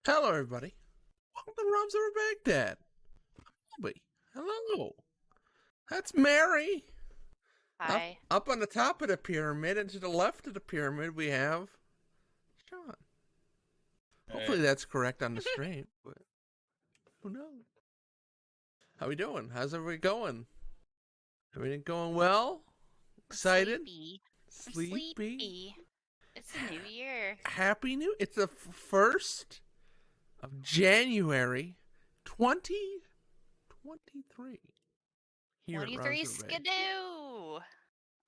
Hello, everybody. Welcome to Roms Over Baghdad. Bobby. Hello. That's Mary. Up, Hi. up on the top of the pyramid and to the left of the pyramid, we have Sean. Hopefully that's correct on the stream, but who knows? How we doing? How's everybody going? Everything going well? Excited? Sleepy. I'm Sleepy? sleepy. It's a new year. Happy New... It's the 1st of January, 2023. Here at 23 Roms Over Baghdad. skidoo.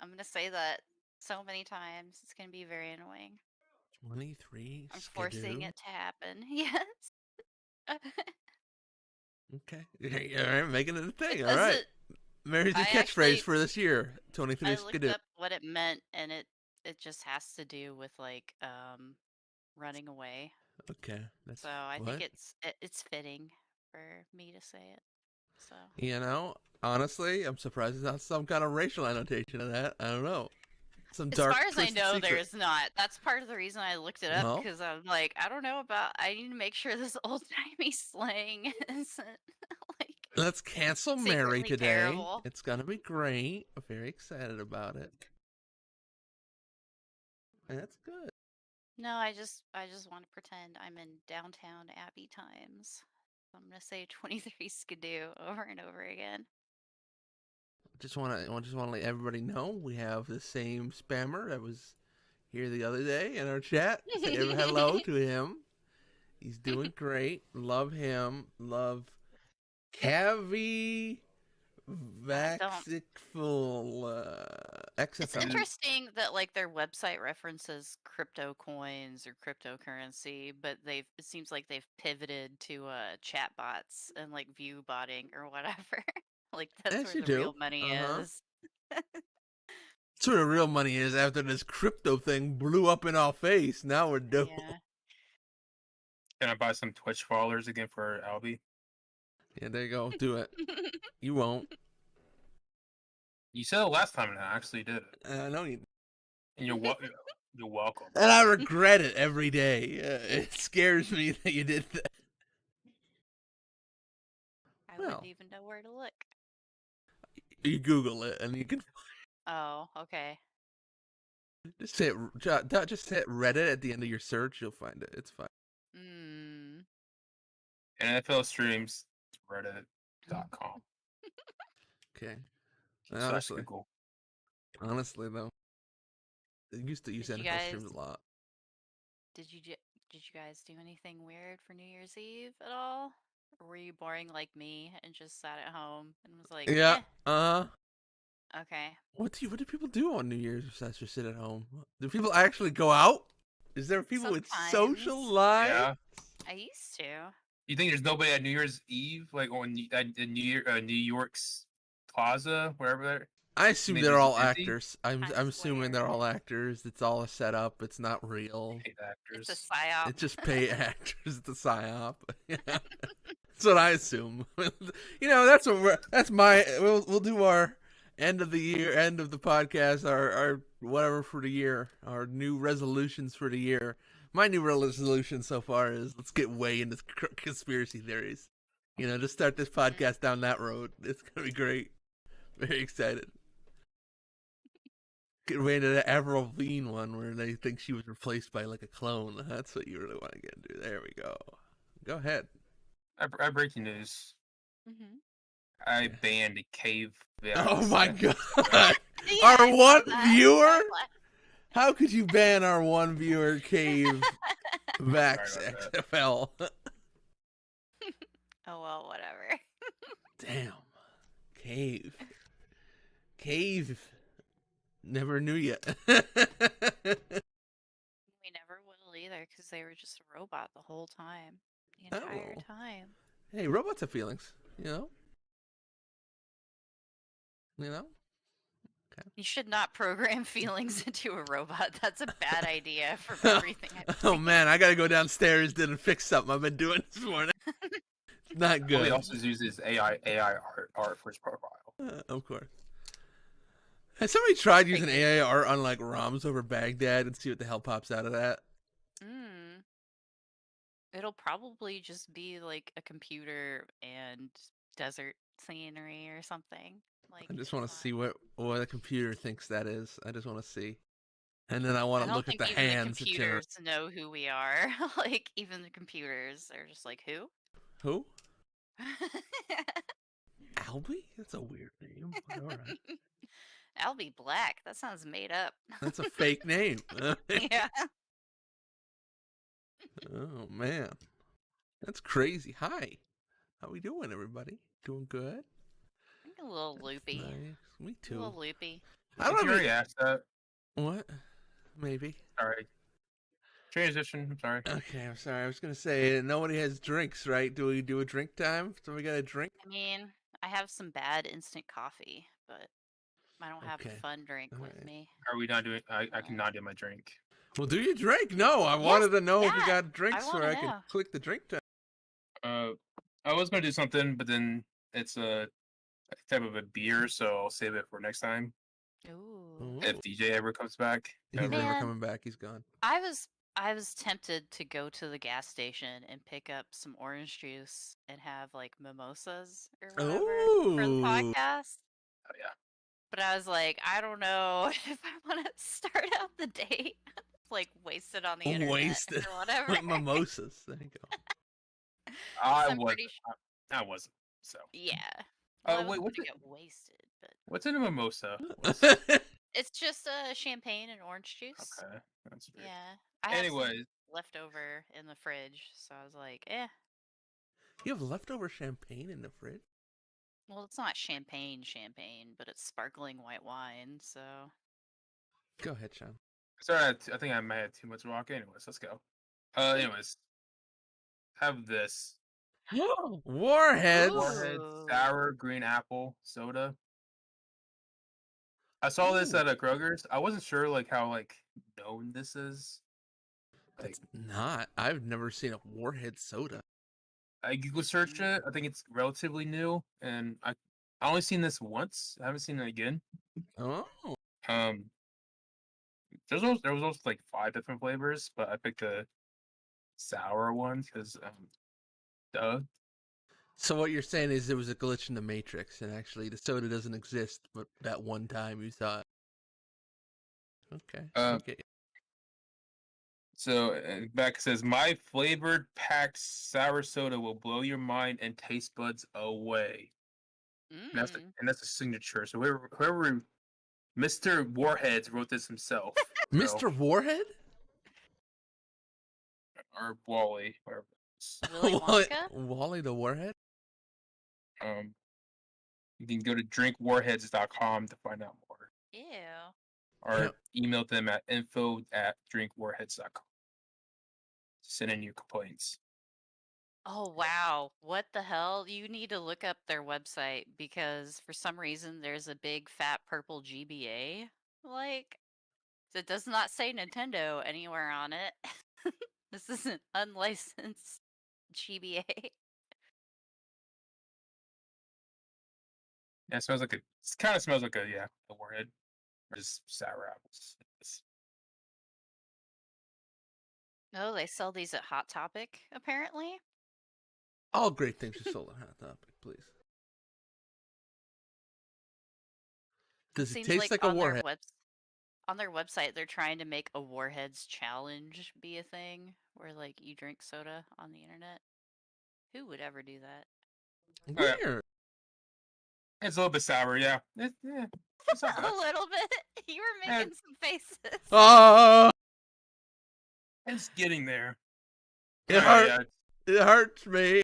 I'm gonna say that so many times. It's gonna be very annoying. 23 I'm skidoo. forcing it to happen. Yes. Okay. All right, making it a thing. It All right. doesn't. Mary's the I catchphrase actually for this year. 23 I looked skidoo. up what it meant, and it just has to do with like running away. Okay. That's So I what? think it's fitting for me to say it. So You know, honestly, I'm surprised there's not some kind of racial annotation of that. I don't know. Some as dark far as I twisted know, secret. there's not. That's part of the reason I looked it up Well, because I'm like, I don't know about. I need to make sure this old timey slang isn't like let's cancel Mary secretly today. terrible. It's gonna be great. I'm very excited about it. That's good. No, I just want to pretend I'm in downtown Abbey times. So I'm gonna say 23 skidoo over and over again. Just wanna let everybody know we have the same spammer that was here the other day in our chat. Say hello to him. He's doing great. Love him. Love Cavi Vaxicful It's XFL. interesting that like their website references crypto coins or cryptocurrency, but it seems like they've pivoted to chatbots and like view botting or whatever. Like that's As where you the do. real money Uh-huh. is. That's where the real money is after this crypto thing blew up in our face. Now we're doing. Yeah. Can I buy some Twitch followers again for Albie? Yeah, there you go. Do it. You won't. You said it last time, and I actually did it. I know you. And you're welcome. And I regret it every day. It scares me that you did that. I Well. wouldn't even know where to look. You Google it and you can Oh, okay. just hit Reddit at the end of your search. You'll find it. It's fine. Hmm. NFL streams Reddit.com. Okay. / Google. Honestly though, I used to use Did you NFL guys streams a lot. did you guys do anything weird for New Year's Eve at all? Or were you boring like me and just sat at home and was like, Yeah. eh, okay. What do people do on New Year's besides just sit at home? Do people actually go out? Is there people with social Sometimes. lives? Yeah. I used to. You think there's nobody at New Year's Eve, like on New York's Plaza, wherever? I assume Maybe they're it's all busy? actors. I'm Times assuming they're Square. all actors. It's all a setup. It's not real. Paid It's a actors. psyop. It's just pay actors. It's a psyop. That's what I assume. You know, we'll do our end of the year, end of the podcast, our whatever for the year, our new resolutions for the year. My new resolution so far is let's get way into conspiracy theories. You know, just start this podcast down that road. It's gonna be great. Very excited. Get way into the Avril Lavigne one where they think she was replaced by like a clone. That's what you really want to get into. There we go. Go ahead. I breaking news. Mm-hmm. I banned Cave. Oh my god. Yeah, Our I saw one that. viewer? How could you ban our one viewer, Cave Vax Sorry about that. XFL? Oh well, whatever. Damn. Cave. Never knew yet. We never will either because they were just a robot the whole time. The entire Oh. time. Hey, robots have feelings, you know? You know? Okay. You should not program feelings into a robot. That's a bad idea from everything I've Oh seen. man, I gotta go downstairs and fix something I've been doing this morning. Not Well, he good. also uses AI art for his profile. Of course. Has somebody tried using AI art on like ROMs over Baghdad and see what the hell pops out of that? It'll probably just be like a computer and desert scenery or something. Like I just it's want to not. see what the computer thinks that is. I just want to see, and then I want I to don't look at think the even the hands it generates. computers know who we are. Like even the computers are just like who? Who? Albie? That's a weird name. But all right, Albie Black. That sounds made up. that's a fake name. Yeah. Oh man, that's crazy. Hi, how we doing, everybody? Doing good? I'm a little That's loopy. nice. Me A too. little loopy. I Did don't you even. already ask that? What? Maybe. Sorry. Transition. I'm sorry. Okay, I'm sorry. I was gonna say nobody has drinks, right? Do we do a drink time? So we got a drink? I mean, I have some bad instant coffee, but I don't have a Okay. fun drink All with right. me. Are we not doing? I Uh, cannot do my drink. Well, do you drink? No, I yes, wanted to know if you yeah. got I drinks want where to I could know. click the drink time. I was gonna do something, but then it's a type of a beer, so I'll save it for next time Ooh. if DJ ever comes back. He's Ever. never Man, coming back. He's gone. I was tempted to go to the gas station and pick up some orange juice and have like mimosas or whatever for the Oh, podcast. Oh, yeah. But I was like, I don't know if I want to start out the day like wasted on the internet wasted or whatever. mimosas. There you go. I I'm was. pretty sure. I wasn't. So. Yeah. Well, I Wait. wasn't What's gonna it? get wasted, but What's in a mimosa? it's just champagne and orange juice. Okay, that's weird. Yeah, I have some Anyways, leftover in the fridge, so I was like, eh. You have leftover champagne in the fridge? Well, it's not champagne, but it's sparkling white wine, so. Go ahead, Sean. sorry, I think I may have too much rock. Anyways, let's go. Anyways, have this Warheads. Warhead Ooh. sour green apple soda. I saw this Ooh. at a Kroger's. I wasn't sure like how like known this is. Like It's not. I've never seen a Warhead soda. I Google searched it. I think it's relatively new, and I only seen this once. I haven't seen it again. Oh. Um, there was also like 5 different flavors, but I picked the sour one because duh. So what you're saying is there was a glitch in the Matrix, and actually the soda doesn't exist, but that one time you saw it. Okay. Okay. So back says my flavored packed sour soda will blow your mind and taste buds away. Mm. And that's a signature. So whoever Mr. Warheads wrote this himself. So, Mr. Warhead? or Wally, whatever. Willy Wonka? Wally the Warhead? Um, you can go to drinkwarheads.com to find out more, Ew. or email them at info@drinkwarheads.com. Send in your complaints. Oh, wow. What the hell? You need to look up their website because for some reason there's a big fat purple GBA. Like, it does not say Nintendo anywhere on it. This is an unlicensed GBA. Yeah, it smells like it kind of smells like a warhead, or just sour apples. Oh, they sell these at Hot Topic, apparently. All great things are sold on Hot Topic, please. Does it Seems taste like a on Warhead? on their website, they're trying to make a Warheads challenge be a thing, where like you drink soda on the internet. Who would ever do that? Weird. It's a little bit sour, yeah. It's not A bad. little bit. You were making some faces. Oh, It's getting there. it Yeah, hurts. It hurts me.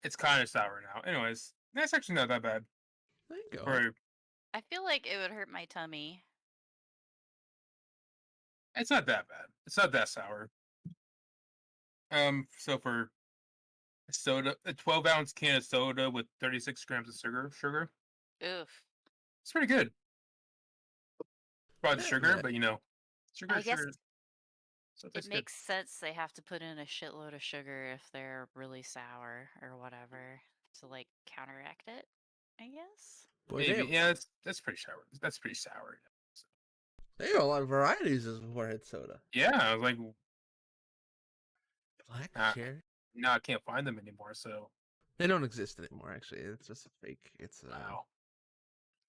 it's kind of sour now. Anyways, that's actually not that bad. There you go. For I feel like it would hurt my tummy. it's not that bad. It's not that sour. So for soda, a 12-ounce can of soda with 36 grams of sugar, Oof. it's pretty good. Probably the Yeah, sugar, yeah. but sugar, I guess sugar. So it makes sense they have to put in a shitload of sugar if they're really sour or whatever to like counteract it, I guess. Boy, Maybe, yeah, that's pretty sour. That's pretty sour. they have a lot of varieties of Warhead soda. Yeah, I was like, Black Ah. cherry. Now I can't find them anymore. So They don't exist anymore. Actually, it's just a fake. It's wow.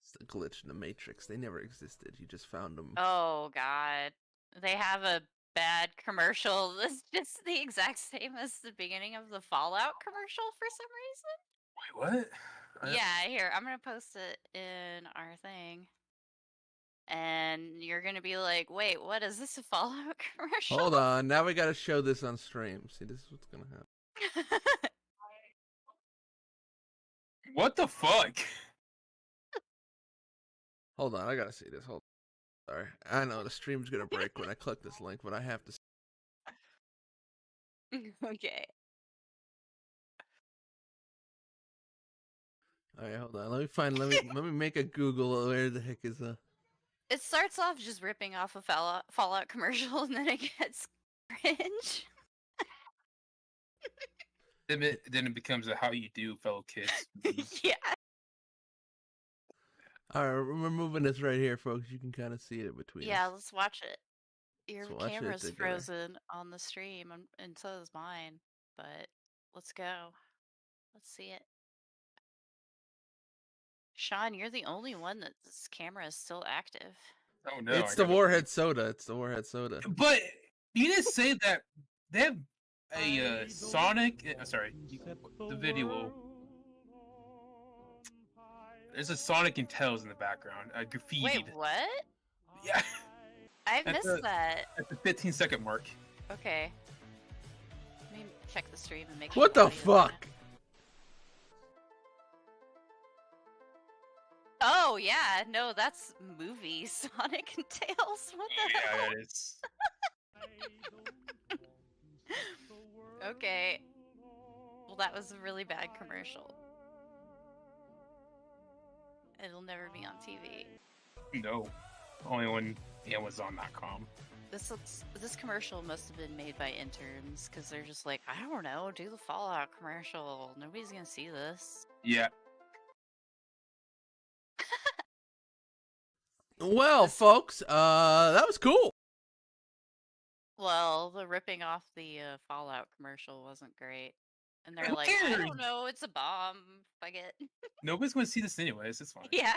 it's a glitch in the Matrix. They never existed. You just found them. Oh God, they have a bad commercial that's just the exact same as the beginning of the Fallout commercial for some reason. Wait, what? Yeah, here, I'm gonna post it in our thing. And you're gonna be like, wait, what is this, a Fallout commercial? Hold on. Now we got to show this on stream. See, this is what's gonna happen. What the fuck? Hold on. I gotta see this. Hold. Sorry. I know the stream's gonna break when I click this link, but I have to. Okay. All right, hold on. Let me find. Let me make a Google. Where the heck is It starts off just ripping off a Fallout commercial, and then it gets cringe. Then it becomes a how you do, fellow kids. Yeah. All right, we're moving this right here, folks. You can kind of see it between. Yeah, us. let's watch it. Your Let's watch it camera's together. frozen on the stream, and so is mine. But let's go. Let's see it. Sean, you're the only one that's camera is still active. Oh no! It's the Warhead soda. It's the Warhead soda. But you didn't say that they have a Sonic. Sorry, the video will. There's a Sonic and Tails in the background. Graffitied. Wait, what? Yeah. I At missed the- that. At the 15-second mark. Okay. Let me check the stream and make What sure the audio's fuck? on. Oh yeah, no, that's movie Sonic and Tails. What the hell? Yeah, it is. Okay. Well, that was a really bad commercial. It'll never be on TV. No. Only on Amazon.com. This commercial must have been made by interns because they're just like, I don't know, do the Fallout commercial. Nobody's gonna see this. Yeah. Well, folks, that was cool. Well, the ripping off the Fallout commercial wasn't great. And they're Who like, I cares? don't know, it's a bomb. Fuck it. Nobody's going to see this anyways. It's fine. Yeah.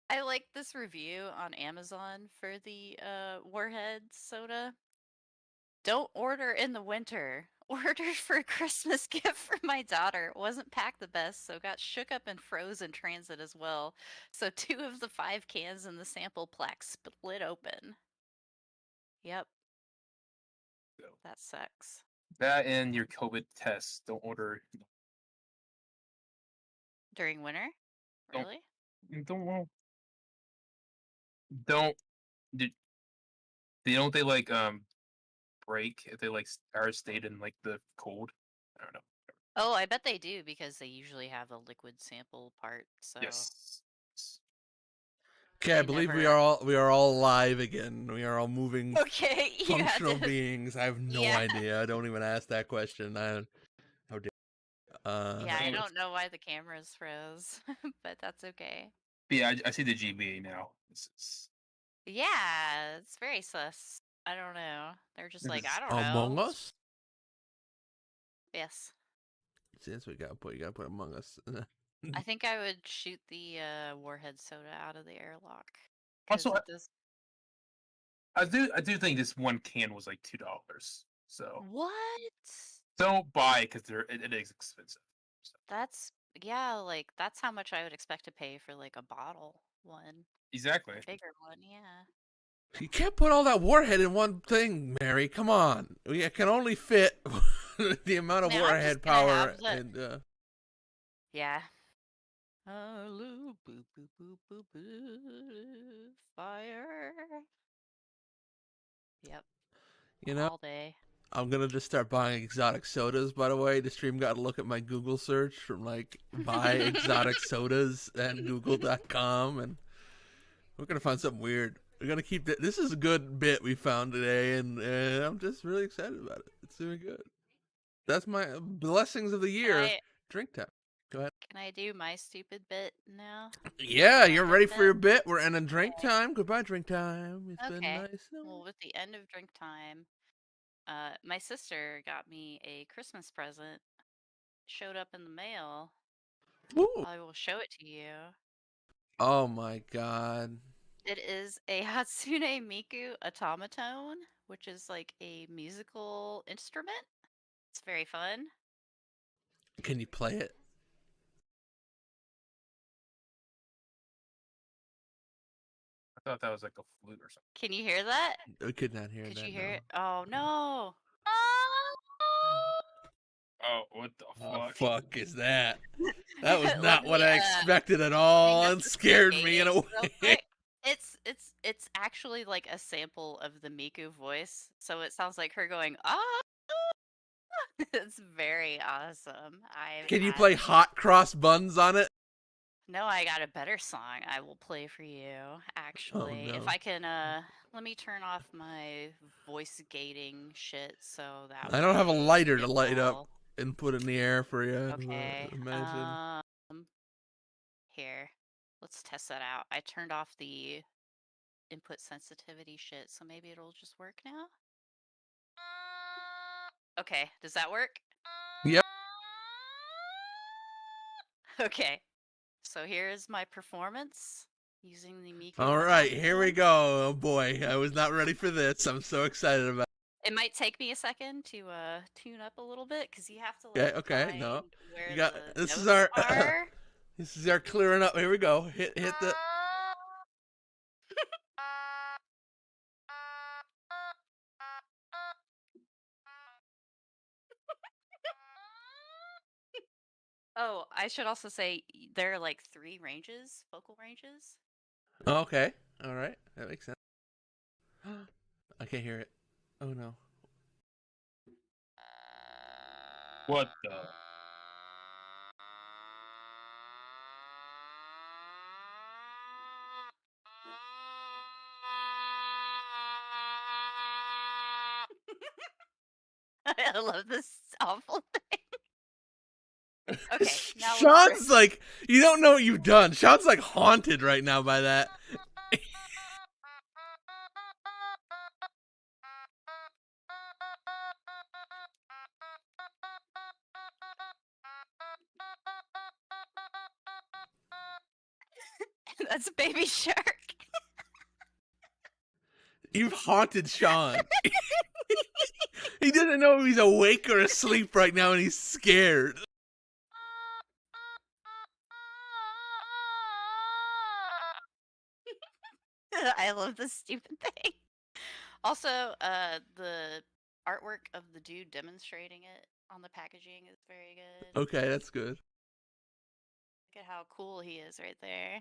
I like this review on Amazon for the Warhead soda. Don't order in the winter. Ordered for a Christmas gift for my daughter. Wasn't packed the best, so got shook up and froze in transit as well. So 2 of the 5 cans in the sample plaque split open. Yep. So, That sucks. that and your COVID test. Don't order. During winter? Don't- Really? Don't. They like break if they like are stayed in like the cold. I don't know. Oh, I bet they do because they usually have a liquid sample part. So Yes. Okay, I They believe we never- are all live again. We are all moving okay, you had functional to- beings. I have no Yeah. idea. Don't even ask that question. How dare. Yeah, I it's- don't know why the cameras froze, but that's okay. But yeah, I see the GBA now. Yeah, it's very sus. I don't know. They're just This like, is I don't know. Among Us. Yes. See, that's what you gotta put Among Us. I think I would shoot the Warhead soda out of the airlock. 'cause Also, it does- I do think this one can was like $2. So What? don't buy it because it is expensive. That's like that's how much I would expect to pay for like a bottle one, Exactly. a bigger one. Yeah. You can't put all that warhead in one thing, Mary. Come on. We can only fit the amount of Man, I'm warhead just gonna power have the- and Yeah. Hello, boo boo boo boo boo fire. Yep. you know, All day. I'm gonna just start buying exotic sodas. By the way, the stream got to look at my Google search from like buy exotic sodas at google.com, and we're gonna find something weird. We're gonna keep this is a good bit we found today, and I'm just really excited about it. It's doing good. That's my blessings of the year. Drink time. Go ahead. Can I do my stupid bit now? Yeah, my you're good ready for bit? your bit. We're ending drink time. Goodbye, drink time. It's been Okay. nice. Well, with the end of drink time, My sister got me a Christmas present. Showed up in the mail. Ooh. I will show it to you. Oh my god. It is a Hatsune Miku automaton, which is like a musical instrument. It's very fun. Can you play it? I thought that was like a flute or something. Can you hear that? I could not hear Could that. you hear No. it? Oh no! Oh, what the Oh, fuck? fuck is that? That was Let not what me, I expected at all. hang up It the scared me in a gating real way. quick. It's actually like a sample of the Miku voice, so it sounds like her going ah. It's very awesome. Can you play Hot Cross Buns on it? No, I got a better song I will play for you, actually. If no. I can, let me turn off my voice gating shit so that I don't have a way lighter to it light up will- and put in the air for you. Okay. Imagine. Here. Let's test that out. I turned off the input sensitivity shit, so maybe it'll just work now? Okay, does that work? Yep. Okay. So here's my performance using the Miku All right, here we automaton. go. Oh boy, I was not ready for this. I'm so excited about It might take me a second to tune up a little bit because you have to it. like Okay, find no. where You got the this is notes our are. this is our clearing up. Here we go. Hit the Oh, I should also say there are like 3 ranges, vocal ranges. Okay. All right. That makes sense. I can't hear it. Oh no. What the? I love this awful thing. Okay, now let's Sean's like, you don't know what you've done. Sean's like haunted right now by that. That's Baby Shark. You've haunted Sean. He doesn't know if he's awake or asleep right now, and he's scared. I love this stupid thing. Also, the artwork of the dude demonstrating it on the packaging is very good. Okay, that's good. Look at how cool he is right there.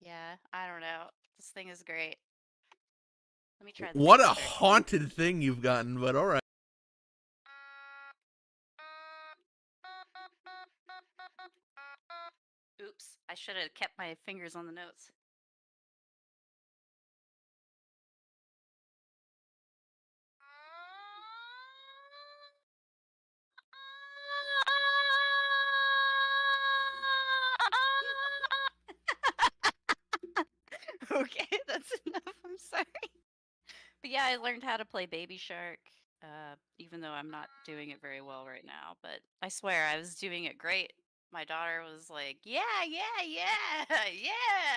Yeah, I don't know. This thing is great. Let me try the What Baby a Shark. haunted thing you've gotten, but all right. Oops, I should have kept my fingers on the notes. Okay, that's enough. I'm sorry. But yeah, I learned how to play Baby Shark, even though I'm not doing it very well right now. But I swear I was doing it great. My daughter was like, yeah, yeah, yeah,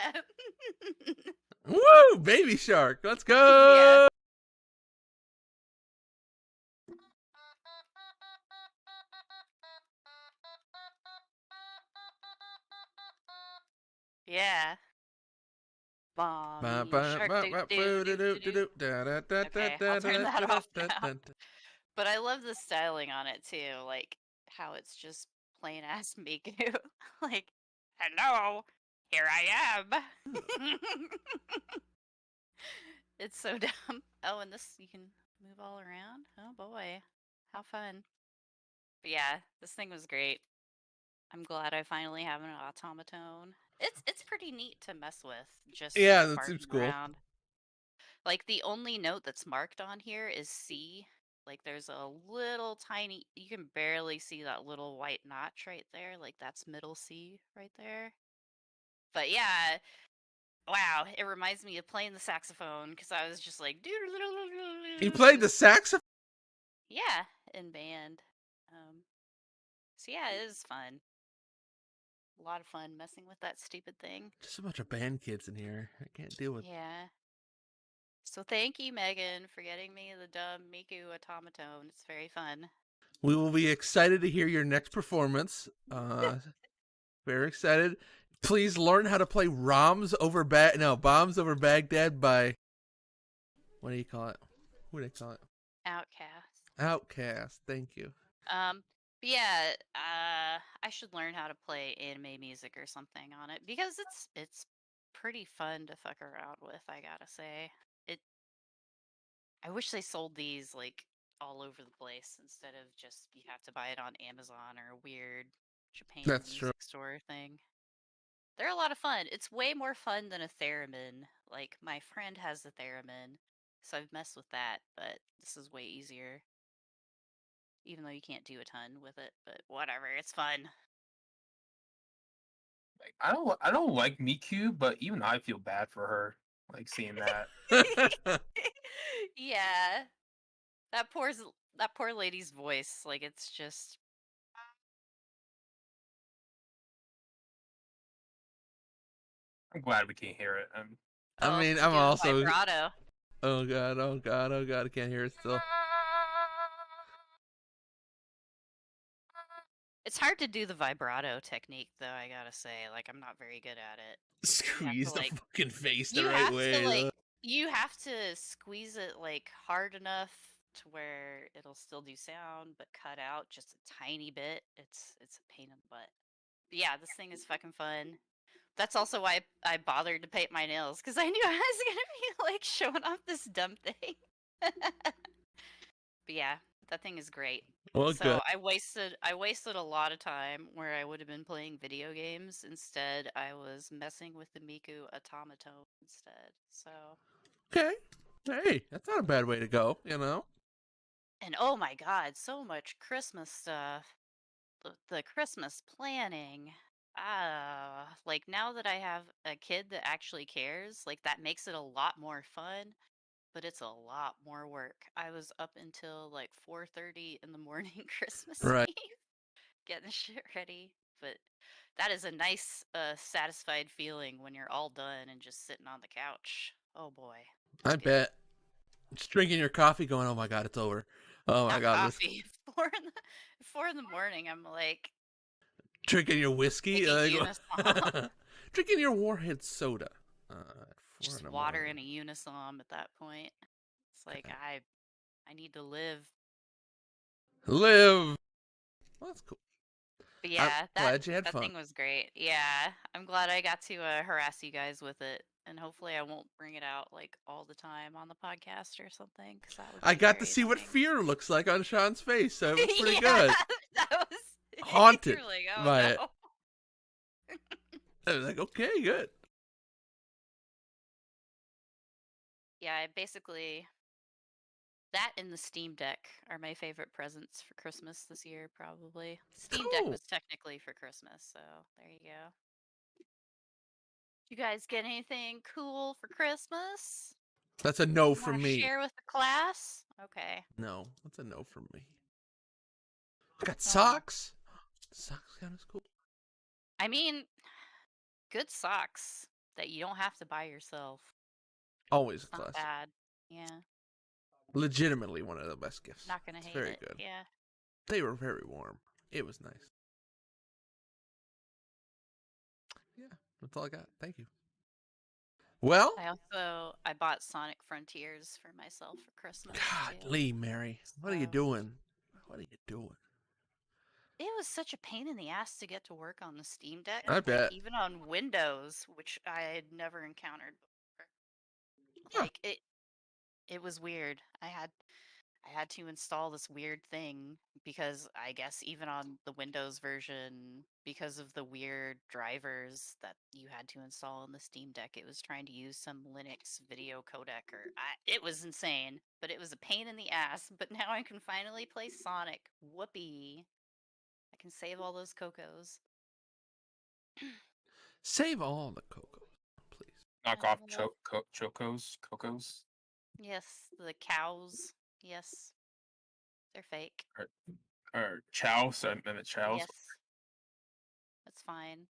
yeah. Woo! Baby Shark. Let's go. Yeah. Yeah. Mommy shark do do do do do. Okay, I'll turn that off now. But I love the styling on it too, like how it's just plain ass Miku. Like, hello, here I am. It's so dumb. Oh, and this you can move all around. Oh boy, how fun! But yeah, this thing was great. I'm glad I finally have an automaton. It's pretty neat to mess with, just Yeah, that barking seems cool. around. Like the only note that's marked on here is C. Like there's a little tiny, you can barely see that little white notch right there. Like that's middle C right there. But yeah, wow, it reminds me of playing the saxophone because I was just like, You played the saxophone? yeah, in band. So yeah, it is fun. A lot of fun messing with that stupid thing. Just a bunch of band kids in here. I can't deal with. Yeah. So thank you, Megan, for getting me the dumb Miku automaton. It's very fun. We will be excited to hear your next performance. Very excited. Please learn how to play Bombs Over Baghdad by, what do you call it? What do they call it? Outcast. Outcast. Thank you. But yeah, I should learn how to play anime music or something on it because it's pretty fun to fuck around with, I gotta say. I wish they sold these like all over the place instead of just you have to buy it on Amazon or a weird Japan That's true. music store thing. They're a lot of fun. It's way more fun than a theremin. Like my friend has a theremin, so I've messed with that, but this is way easier. Even though you can't do a ton with it, but whatever, it's fun. Like, I don't like Miku, but even I feel bad for her. Like seeing that. Yeah. That poor lady's voice, like it's just I'm glad we can't hear it. I oh, mean, to I'm do a also. vibrato. Oh god, oh god, oh god, I can't hear it still. It's hard to do the vibrato technique though, I gotta say. Like I'm not very good at it. Squeeze the like fucking face the you right have to way. like you have to squeeze it like hard enough to where it'll still do sound but cut out just a tiny bit. It's a pain in the butt. But yeah, this thing is fucking fun. That's also why I bothered to paint my nails because I knew I was gonna be like showing off this dumb thing. But yeah, that thing is great. Well, So good. I wasted a lot of time where I would have been playing video games. Instead, I was messing with the Miku automaton instead. So Okay. Hey, that's not a bad way to go, you know? and oh my god, so much Christmas stuff. The Christmas planning. Like now that I have a kid that actually cares, like that makes it a lot more fun, but it's a lot more work. I was up until like 4:30 in the morning Christmas Right. Eve getting shit ready, but that is a nice satisfied feeling when you're all done and just sitting on the couch. Oh boy. It's I good. bet. Just drinking your coffee going, oh my god, it's over. Oh my Not god, this coffee. 4 in the morning, I'm like drinking your whiskey? taking Unisom. Drinking your Warhead soda. At 4 in Just the water morning. and a Unisom at that point. It's like Okay. I need to live. Live. Well, that's cool. But I'm yeah, glad you had that fun. thing was great. Yeah, I'm glad I got to harass you guys with it, and hopefully I won't bring it out like all the time on the podcast or something, because that would I be got to very see what annoying. fear looks like on Sean's face, so it was pretty Yeah, good. that was Haunted You're like, oh by no. it. I was like, okay, good. Yeah, I basically that and the Steam Deck are my favorite presents for Christmas this year, probably. Steam Deck Cool. was technically for Christmas, so there you go. You guys get anything cool for Christmas? That's a no You from want to me. share with the class? Okay. No, that's a no from me. I got Oh well. socks. Socks kind of cool. I mean, good socks that you don't have to buy yourself. Always a It's not classic. bad. Yeah. Legitimately one of the best gifts. Not gonna It's hate very it. good. Yeah. They were very warm. It was nice. Yeah, that's all I got. Thank you. Well, I bought Sonic Frontiers for myself for Christmas too. Golly, Mary, what are you So doing? What are you doing? it was such a pain in the ass to get to work on the Steam Deck, I like bet. even on Windows, which I had never encountered before. Huh. Like it was weird. I had to install this weird thing because I guess even on the Windows version, because of the weird drivers that you had to install on the Steam Deck, it was trying to use some Linux video codec it was insane, but it was a pain in the ass. But now I can finally play Sonic. Whoopee. I can save all those Cocos. Save all the cocoa, please. knockoff Cocos. Yes, the cows. Yes, they're fake. Or Chows. I meant Chows. Yes, that's fine.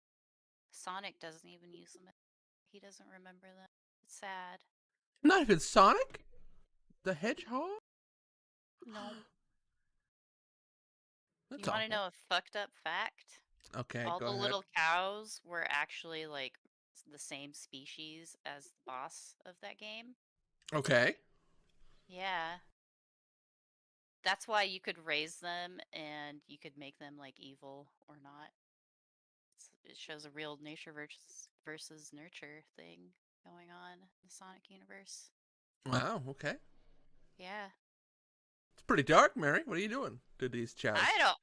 Sonic doesn't even use them. He doesn't remember them. It's sad. Not even Sonic the Hedgehog. No. That's You want to awful. know a fucked up fact? Okay, All go the ahead. little cows were actually like the same species as the boss of that game. Okay. Yeah. That's why you could raise them and you could make them like evil or not. It shows a real nature versus nurture thing going on in the Sonic universe. Wow. Okay. Yeah. It's pretty dark, Mary. What are you doing to these chows?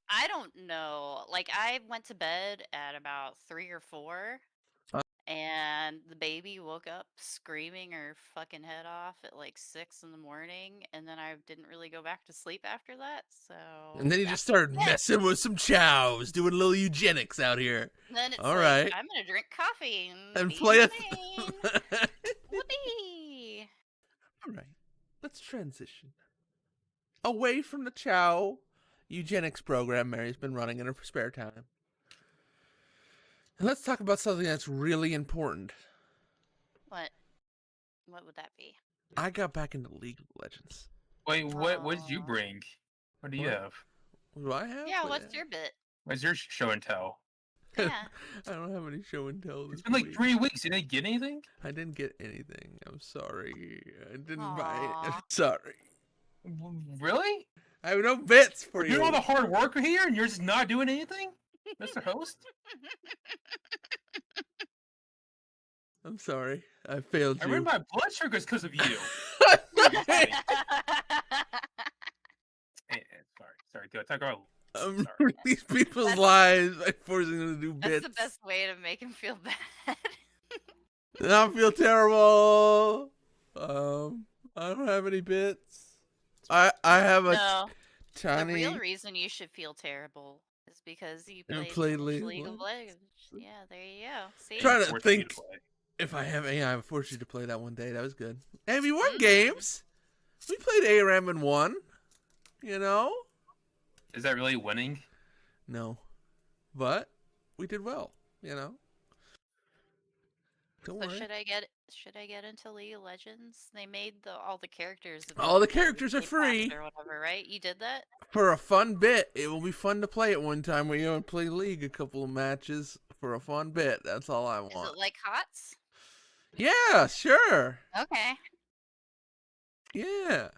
I don't know. Like I went to bed at about 3 or 4 and the baby woke up screaming her fucking head off at like 6 in the morning, and then I didn't really go back to sleep after that. So And then you just started messing with some chows, doing a little eugenics out here. Then it's all like, right. I'm gonna drink coffee And be play a. humane. Whoopee! All right. Let's transition away from the chow eugenics program Mary's been running in her spare time. And let's talk about something that's really important. What? What would that be? I got back into League of Legends. Wait, what did you Aw. bring? What do you What? have? What do I have? Yeah, what's your bit? What's your show and tell? Yeah. I don't have any show and tell. It's been like 3 weeks. You didn't get anything? I didn't get anything. I'm sorry. I didn't buy it. I'm Aw. sorry. Really? I have no bits for You you. do all the hard work here and you're just not doing anything? Mr. Host? I'm sorry. I failed I you. ran my blood sugars because of you. Sorry. Do I talk about? I'm Sorry. these people's lives by forcing them to do That's bits. the best way to make him feel bad. And I feel terrible. I don't have any bits. I have a No, the tiny. real reason you should feel terrible is because you You played play League of Legends. Yeah, there you go. See? Trying to Forced me think play. if I have. Yeah, I forced you to play that one day. That was good. And we won Mhm. games. We played ARAM and won. You know? Is that really winning? No, but we did well. You know. Don't So worry. should I get into League of Legends? They made all the characters. All the available in characters are Game Pass free. or whatever, right? You did that? For a fun bit, it will be fun to play it one time where you and play League a couple of matches for a fun bit. That's all I Is want. it like HOTS? Yeah, sure. Okay. Yeah,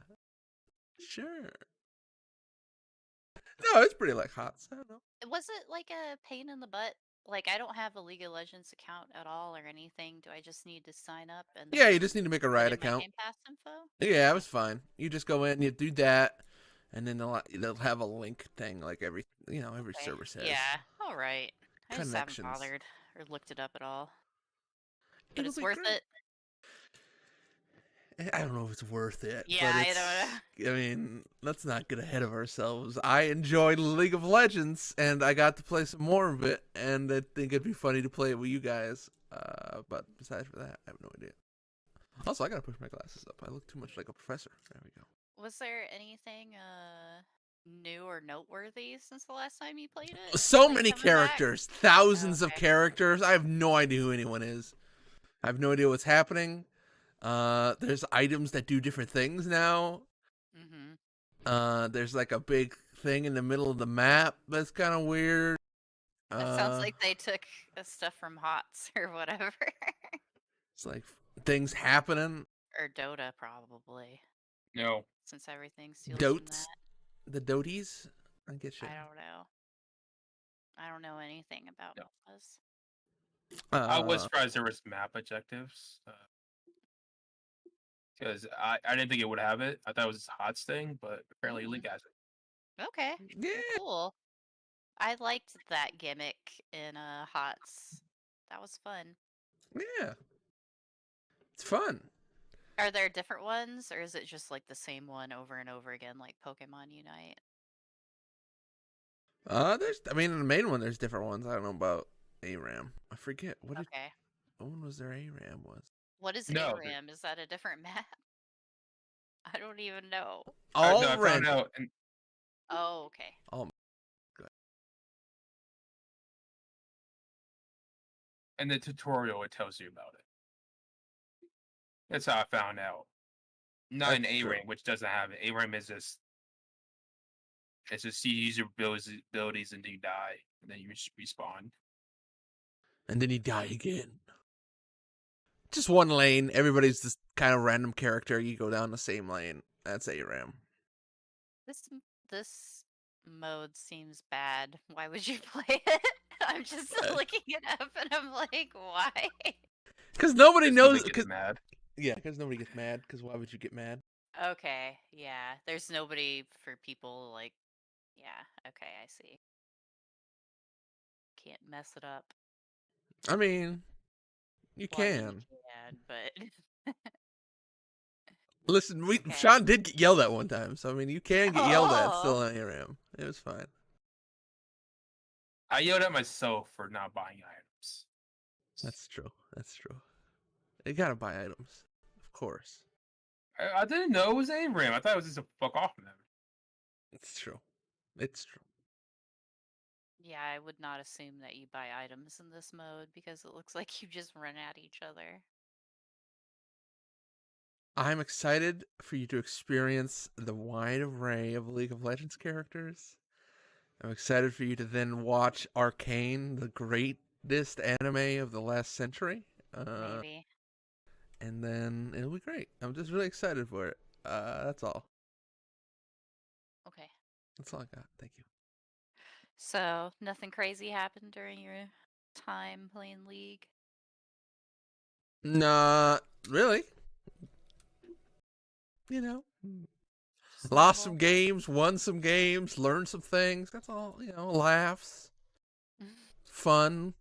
sure. No, it's pretty like hot. I don't know. Was it like a pain in the butt? Like I don't have a League of Legends account at all or anything. Do I just need to sign up and Yeah, then you just need to make a put Riot in my account. Game Pass info? Yeah, it was fine. You just go in, you do that, and then they'll have a link thing like every Okay. server says. Yeah. All right. I just haven't Connections. bothered or looked it up at all. But It'll it's be worth great. it. I don't know if it's worth it. Yeah, but I it's, don't know. I mean, let's not get ahead of ourselves. I enjoyed League of Legends, and I got to play some more of it, and I think it'd be funny to play it with you guys. But besides for that, I have no idea. Also, I gotta push my glasses up. I look too much like a professor. There we go. Was there anything new or noteworthy since the last time you played it? So Like, many coming back? characters, thousands of Okay. characters. I have no idea who anyone is. I have no idea what's happening. There's items that do different things now. Mm-hmm. There's like a big thing in the middle of the map that's kind of weird. That sounds like they took stuff from HOTS or whatever. It's like things happening. Or Dota, probably. No. Since everything steals from Dotes, that. the doties. I get you. I don't know. I don't know anything about No. MOBAs. I was surprised there was map objectives. Because I didn't think it would have it. I thought it was a HOTS thing, but apparently League has it. Okay. Yeah. Cool. I liked that gimmick in HOTS. That was fun. Yeah. It's fun. Are there different ones, or is it just like the same one over and over again, like Pokemon Unite? In the main one, there's different ones. I don't know about ARAM. I forget what Okay. one was their ARAM was. What is No, ARAM? Is that a different map? I don't even know. no, I found random. out, and Oh, okay. Oh, good. in the tutorial it tells you about it. That's how I found out. Not in That's true. ARAM, which doesn't have it. ARAM is just you use your abilities and then you die, and then you respawn. And then you die again. Just one lane. Everybody's this kind of random character. You go down the same lane. That's ARAM. This mode seems bad. Why would you play it? I'm just looking it up and I'm like, why? Because nobody knows. Nobody gets mad. Yeah, because nobody gets mad. Because why would you get mad? Okay, yeah. There's nobody for people like, yeah. Okay, I see. Can't mess it up. I mean, you Well, I mean, can. you can, but Listen, okay. Sean did get yelled at one time, so I mean, you can get yelled at still Oh. on ARAM. It was fine. I yelled at myself for not buying items. That's true. That's true. You gotta buy items, of course. I didn't know it was ARAM. I thought it was just a fuck off map. It's true. It's true. Yeah, I would not assume that you buy items in this mode because it looks like you just run at each other. I'm excited for you to experience the wide array of League of Legends characters. I'm excited for you to then watch Arcane, the greatest anime of the last century. Maybe. And then it'll be great. I'm just really excited for it. That's all. Okay. That's all I got. Thank you. So, nothing crazy happened during your time playing League? Nah, really. You know, Just lost some normal? games, won some games, learned some things. That's all. You know, laughs, fun,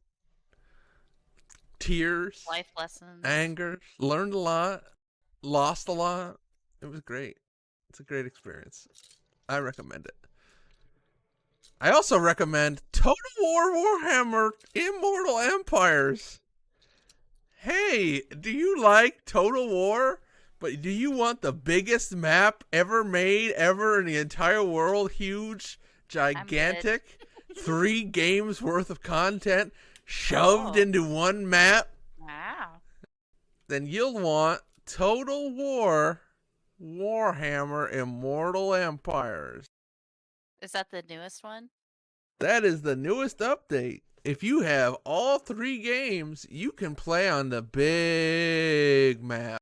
tears, Life lessons. anger. Learned a lot, lost a lot. It was great. It's a great experience. I recommend it. I also recommend Total War Warhammer Immortal Empires. Hey, do you like Total War? But do you want the biggest map ever made, ever in the entire world? Huge, gigantic, 3 games worth of content shoved into one map? Wow. Then you'll want Total War Warhammer Immortal Empires. Is that the newest one? That is the newest update. If you have all 3 games, you can play on the big map.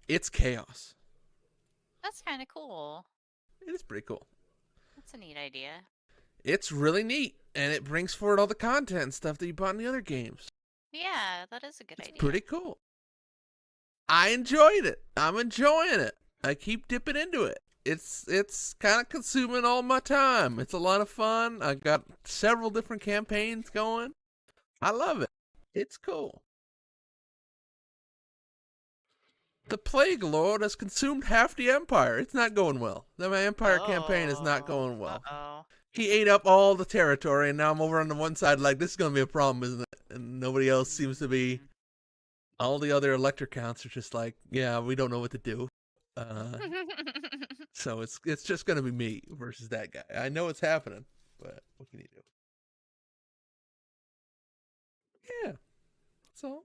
It's chaos. That's kind of cool. It is pretty cool. That's a neat idea. It's really neat, and it brings forward all the content and stuff that you bought in the other games. Yeah, that is a good idea. Pretty cool. I enjoyed it. I'm enjoying it. I keep dipping into it. It's kind of consuming all my time. It's a lot of fun. I got several different campaigns going. I love it. It's cool. The Plague Lord has consumed half the Empire. It's not going well. The Empire campaign is not going well. Uh-oh. He ate up all the territory, and now I'm over on the one side like, this is going to be a problem, isn't it? And nobody else seems to be. All the other elector counts are just like, yeah, we don't know what to do. So it's just going to be me versus that guy. I know it's happening, but what can you do? Yeah. So.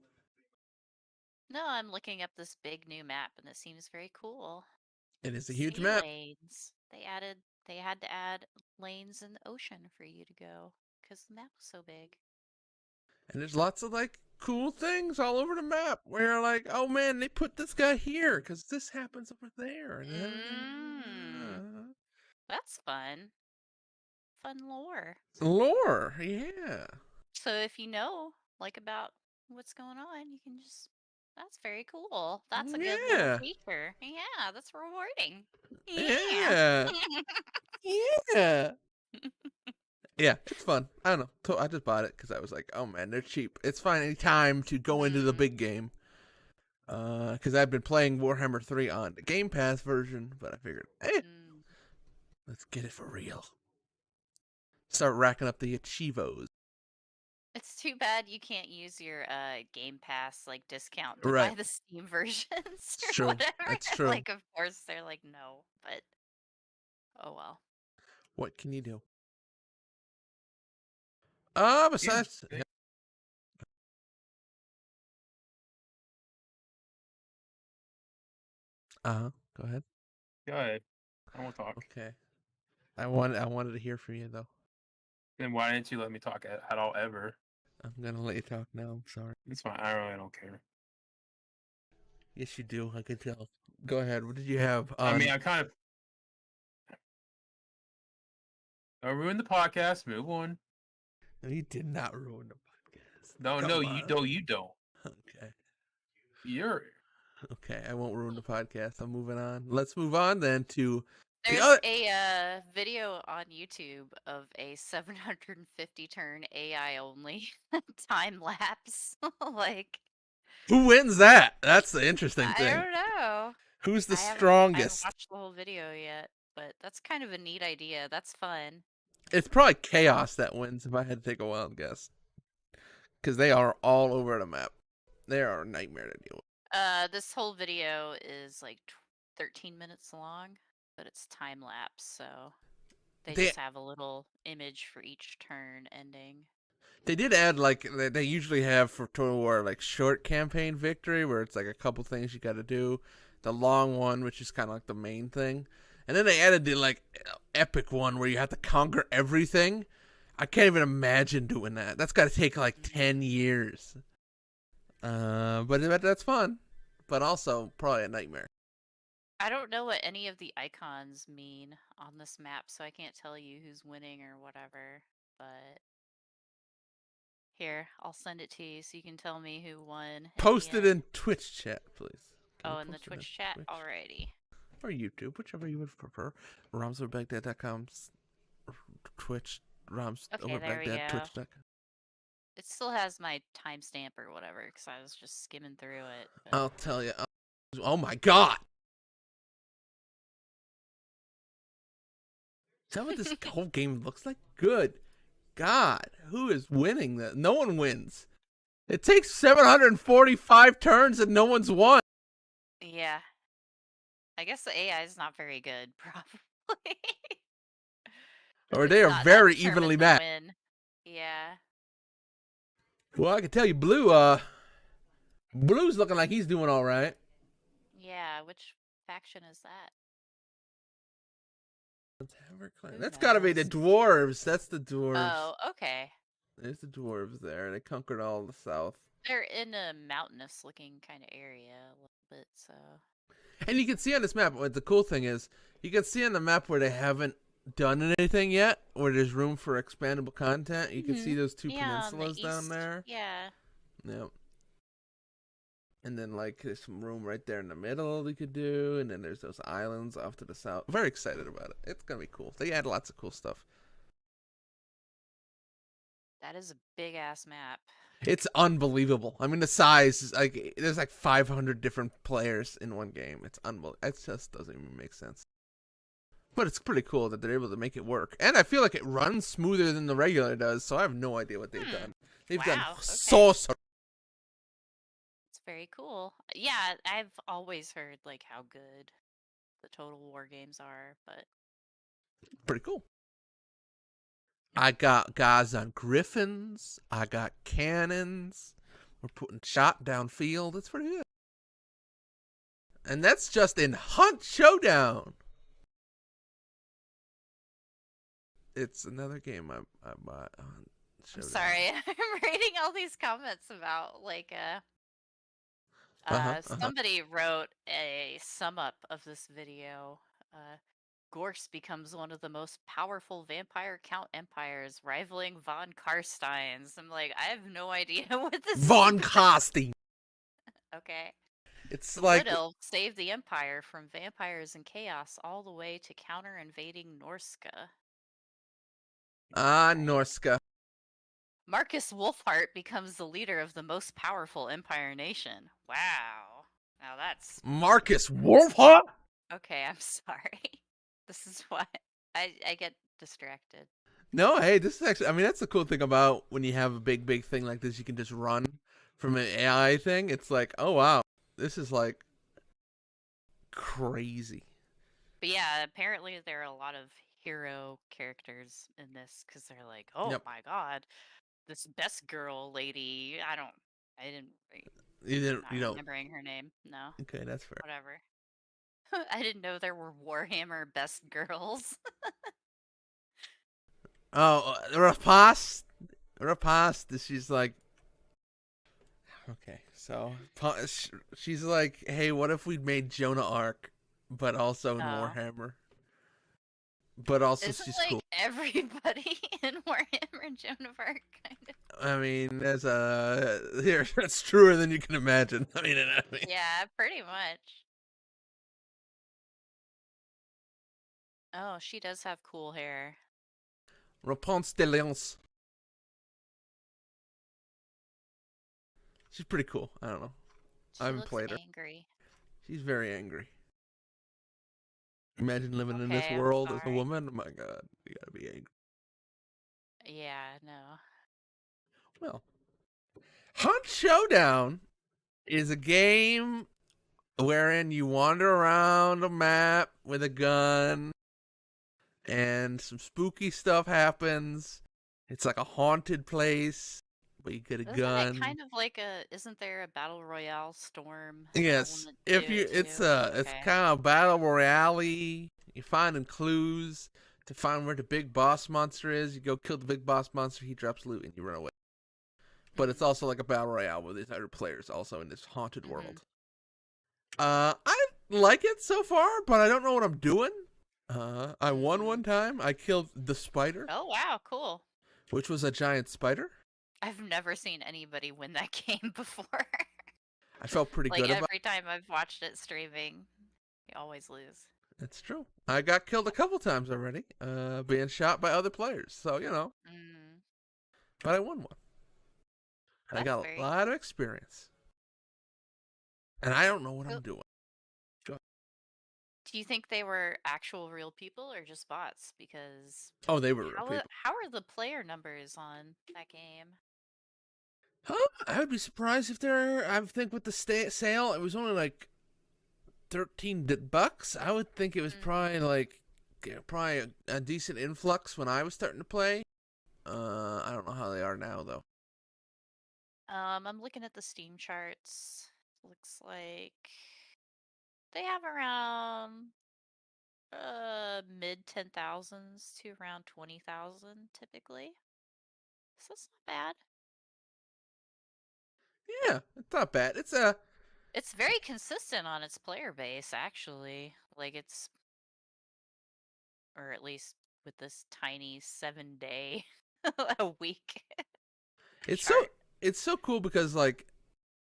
No, I'm looking up this big new map, and it seems very cool. It is a huge Sea map. lanes. They had to add lanes in the ocean for you to go because the map was so big. And there's lots of like cool things all over the map where you're like, oh man, they put this guy here because this happens over there. That's fun. Fun lore. Lore, yeah. So if you know like about what's going on, you can just. That's very cool. That's a good little feature. Yeah, that's rewarding. Yeah. Yeah. Yeah, it's fun. I don't know. I just bought it because I was like, oh man, they're cheap. It's fine any time to go into the big game. Because I've been playing Warhammer 3 on the Game Pass version, but I figured, let's get it for real. Start racking up the achievos. It's too bad you can't use your Game Pass like discount to buy Right. the Steam versions It's or true. whatever. That's true. Like, of course they're like, no, but oh well. What can you do? Yeah, Besides, go ahead. go ahead. I won't talk. Okay. I wanted to hear from you though. Then why didn't you let me talk at all ever? I'm gonna let you talk now. I'm sorry. It's fine. I really don't care. Yes, you do. I could tell. Go ahead. What did you have I on? mean, I kind of. Don't ruin the podcast. Move on. No, you did not ruin the podcast. No, Come no, on. you don't. You don't. Okay. You're. Okay. I won't ruin the podcast. I'm moving on. Let's move on then to the There's other. a video on YouTube of a 750 turn AI only time lapse. Like, Who wins that? That's the interesting I thing. don't know. Who's the I haven't strongest? watched the whole video yet, but that's kind of a neat idea. That's fun. It's probably Chaos that wins if I had to take a wild guess. Because they are all over the map. They are a nightmare to deal with. This whole video is like 13 minutes long, but it's time lapse, so they just have a little image for each turn ending. They did add, like, they usually have for Total War, like, short campaign victory, where it's, like, a couple things you gotta do. The long one, which is kind of like the main thing. And then they added the, like, epic one where you have to conquer everything. I can't even imagine doing that. That's gotta take, like, 10 years. But that's fun. But also, probably a nightmare. I don't know what any of the icons mean on this map, so I can't tell you who's winning or whatever, but here, I'll send it to you so you can tell me who won. Post it in Twitch chat, please. Oh, in the Twitch chat? Alrighty. Or YouTube, whichever you would prefer. RomsOverBaghdad.com, Twitch, RomsOverBaghdad, Twitch.com. It still has my timestamp or whatever, because I was just skimming through it. But... I'll tell you. Oh my god! Is that what this whole game looks like? Good God, who is winning that? No one wins. It takes 745 turns and no one's won. Yeah. I guess the AI is not very good, probably. Or they are very evenly matched. Yeah. Well, I can tell you, Blue's looking like he's doing all right. Yeah, which faction is that? That's got to be the dwarves. That's the dwarves. Oh, okay. There's the dwarves there. They conquered all the south. They're in a mountainous-looking kind of area a little bit, so... And you can see on this map, what the cool thing is, you can see on the map where they haven't done anything yet, where there's room for expandable content. You can see those two peninsulas down there. Yeah. Yep. And then, like, there's some room right there in the middle we could do. And then there's those islands off to the south. Very excited about it. It's going to be cool. They add lots of cool stuff. That is a big-ass map. It's unbelievable. I mean, the size is like, there's like 500 different players in one game. It's unbelievable. It just doesn't even make sense. But it's pretty cool that they're able to make it work. And I feel like it runs smoother than the regular does, so I have no idea what they've done. They've done so. It's very cool. Yeah, I've always heard like how good the Total War games are, but pretty cool. I got guys on griffins. I got cannons. We're putting shot downfield. It's pretty good. And that's just in Hunt Showdown. It's another game I bought on Showdown. I'm sorry. I'm reading all these comments about like somebody wrote a sum up of this video. Gorse becomes one of the most powerful vampire count empires, rivaling von Karstein's. I'm like, I have no idea what this Von is. Karstein. Okay. It's the like Wood Elves saved the empire from vampires and chaos all the way to counter invading Norska. Norska. Marcus Wolfheart becomes the leader of the most powerful empire nation. Wow. Now that's Marcus Wolfheart? Okay, I'm sorry. This is why I get distracted. No, hey, this is actually. I mean, that's the cool thing about when you have a big thing like this. You can just run from an AI thing. It's like, oh wow, this is like crazy. But yeah, apparently there are a lot of hero characters in this because they're like, oh Yep. my god, this best girl lady. I didn't, You didn't. not You don't. remembering her name. No, Okay, that's fair. whatever. I didn't know there were Warhammer best girls. Oh, Rapace. Rapace. She's like, okay, so she's like, hey, what if we made Jonah Arc, but also in Oh, Warhammer? But also, isn't she's like cool. everybody in Warhammer and Joan of Arc kind of? I mean, there's a here. That's truer than you can imagine. I mean, Yeah, pretty much. Oh, she does have cool hair. Rapunzel de Leonce. She's pretty cool. I don't know. I She haven't looks played her. angry. She's very angry. Imagine living in this Okay, I'm world as a sorry. woman. Oh my god, you gotta be angry. Yeah, no. Well, Hunt Showdown is a game wherein you wander around a map with a gun and some spooky stuff happens. It's like a haunted place, but you get a Isn't it gun. kind of like isn't there a battle royale storm Yes, element to if it you, too? it's Okay. kind of battle royale. You finding clues to find where the big boss monster is. You go kill the big boss monster. He drops loot and you run away. But it's Mm. also like a battle royale with these other players, also in this haunted Mm-hmm. world. I like it so far, but I don't know what I'm doing. I won Mm. one time. I killed the spider, Oh wow, cool. which was a giant spider. I've never seen anybody win that game before. I felt pretty Like good about. every time I've watched it streaming, you always lose. It's true. I got killed a couple times already, being shot by other players. So Mm. but I won one. I That's got a very lot of experience, and I don't know what cool. I'm doing. Do you think they were actual real people or just bots? Because Oh, they were real people. how are the player numbers on that game? Huh? I would be surprised if there. I think with the sale, it was only like $13. I would think it was Mm. probably like probably a decent influx when I was starting to play. I don't know how they are now though. I'm looking at the Steam charts. Looks like they have around mid 10,000s to around 20,000 typically. So it's not bad. Yeah, it's not bad. It's very consistent on its player base actually. Like it's or at least with this tiny 7 day a week it's so chart. it's so cool because like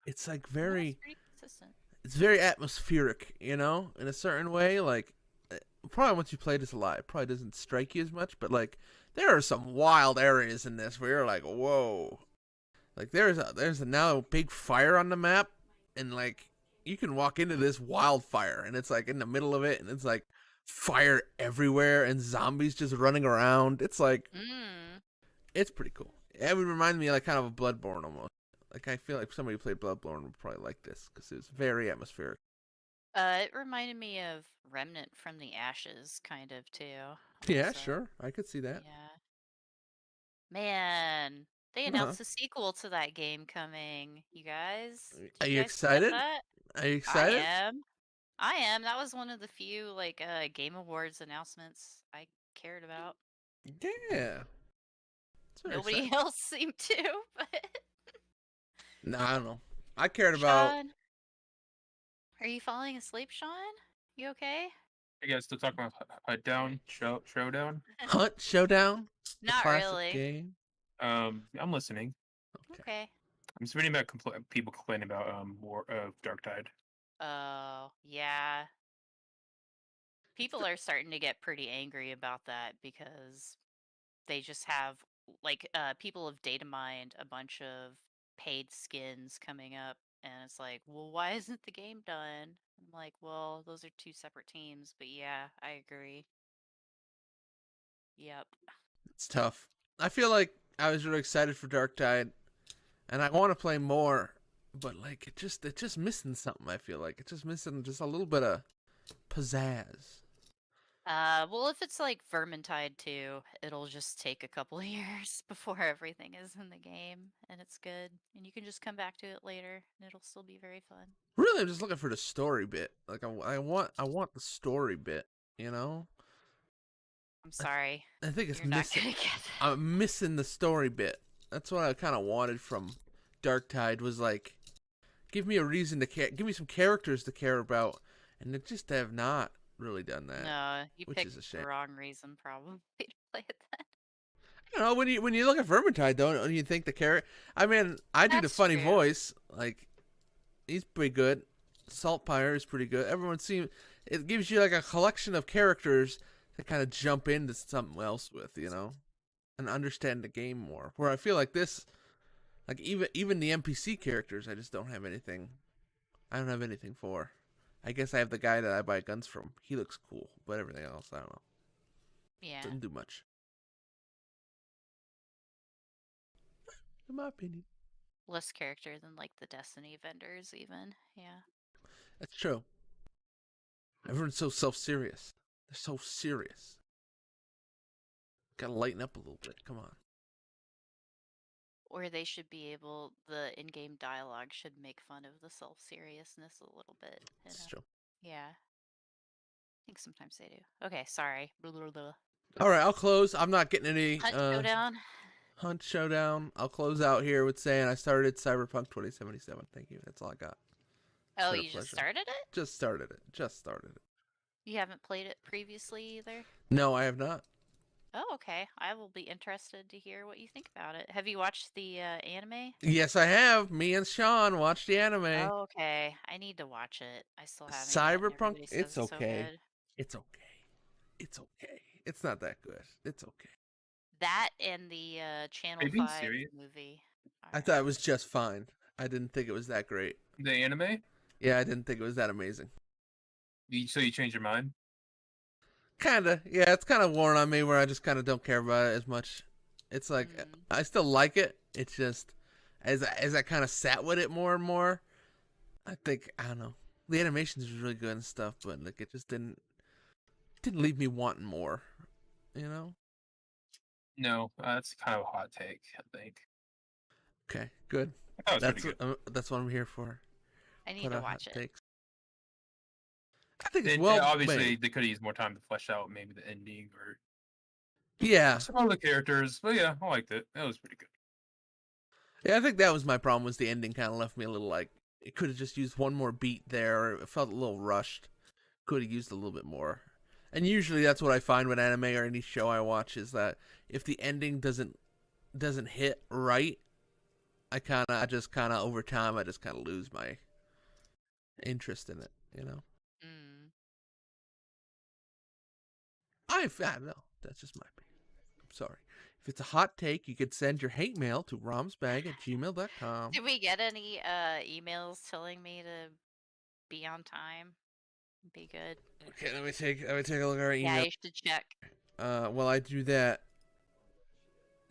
it's like Yeah, it's very pretty consistent. it's very atmospheric, in a certain way. Like probably once you play this a lot, it probably doesn't strike you as much. But like there are some wild areas in this where you're like, whoa. Like there's a now big fire on the map, and like you can walk into this wildfire, and it's like in the middle of it, and it's like fire everywhere, and zombies just running around. It's like Mm. it's pretty cool. It would remind me like kind of a Bloodborne almost. Like I feel like somebody who played Bloodborne would probably like this because it was very atmospheric. It reminded me of Remnant from the Ashes, kind of too. Yeah, Also, sure, I could see that. yeah. Man, they Uh-huh. announced a sequel to that game coming. You guys, Are did you you guys get excited? that? Are you I excited? am. I am. That was one of the few like Game Awards announcements I cared about. Yeah, it's very Nobody exciting. else seemed to, but No, I don't know. I cared about Sean, are you falling asleep, Sean? You okay? You guys still talking about Hunt Down Showdown? Hunt Showdown, the Not classic really. game. I'm listening. Okay. Okay. I'm just reading about people complaining about War of Dark Tide. Oh, yeah. People are starting to get pretty angry about that because they just have like people have data mined a bunch of paid skins coming up and it's like, well, why isn't the game done? I'm like, well, those are two separate teams, but yeah, I agree. Yep. It's tough. I feel like I was really excited for Dark Tide, and I want to play more, but like it's just missing something. I feel like it's just missing just a little bit of pizzazz. Well, if it's like Vermintide 2, it'll just take a couple of years before everything is in the game and it's good. And you can just come back to it later and it'll still be very fun. Really, I'm just looking for the story bit. Like I want the story bit. You know, I'm sorry. I think it's You're not missing. gonna get it. I'm missing the story bit. That's what I kind of wanted from Dark Tide. Was like, give me a reason to care. Give me some characters to care about, and they just have not really done that. No, you which picked is a the shame. wrong reason probably to play it then. I don't know when you look at Vermintide, don't you think the character? I mean, I do the That's funny true. voice. Like, he's pretty good. Saltpire is pretty good. Everyone seems it gives you like a collection of characters to kind of jump into something else with, you know, and understand the game more. Where I feel like this, like even the NPC characters, I just don't have anything. I don't have anything for. I guess I have the guy that I buy guns from. He looks cool, but everything else, I don't know. Yeah. Doesn't do much. In my opinion. Less character than like the Destiny vendors even. Yeah. That's true. Everyone's so self-serious. They're so serious. Gotta lighten up a little bit. Come on. Or they should be able, the in-game dialogue should make fun of the self-seriousness a little bit. That's true. Yeah. I think sometimes they do. Okay, sorry. Blah, blah, blah. All right, I'll close. I'm not getting any Hunt Showdown. Hunt Showdown. I'll close out here with saying I started Cyberpunk 2077. Thank you. That's all I got. Oh, been a you just pleasure. started it? Just started it. Just started it. You haven't played it previously either? No, I have not. Oh, okay. I will be interested to hear what you think about it. Have you watched the anime? Yes, I have. Me and Sean watched the anime. Oh, okay. I need to watch it. I still haven't yet, and Cyberpunk. everybody says It's so okay. good. It's okay. It's okay. It's not that good. It's okay. That and the Channel Are you being 5 serious? movie. I thought it was just fine. I didn't think it was that great. The anime? Yeah, I didn't think it was that amazing. So you changed your mind? Kinda. Yeah, it's kind of worn on me where I just kind of don't care about it as much. It's like I still like it. It's just as I kind of sat with it more and more, I think I don't know. The animations was really good and stuff, but like it just didn't leave me wanting more. You know? No, that's kind of a hot take, I think. Okay, good. I thought it was pretty good. That's what I'm here for. I need Put to out watch hot it. takes. I think it's And, well obviously, made. they could have used more time to flesh out maybe the ending or Yeah. some of the characters. But yeah, I liked it. It was pretty good. Yeah, I think that was my problem. Was the ending kind of left me a little like it could have just used one more beat there. Or it felt a little rushed. Could have used a little bit more. And usually that's what I find with anime or any show I watch is that if the ending doesn't hit right, I just kind of over time I just kind of lose my interest in it. You know. Mm. I don't know. That's just my opinion. I'm sorry. If it's a hot take, you could send your hate mail to romsbag@gmail.com. Did we get any emails telling me to be on time? Be good. Okay, let me take a look at our email. Yeah, you should check. While I do that,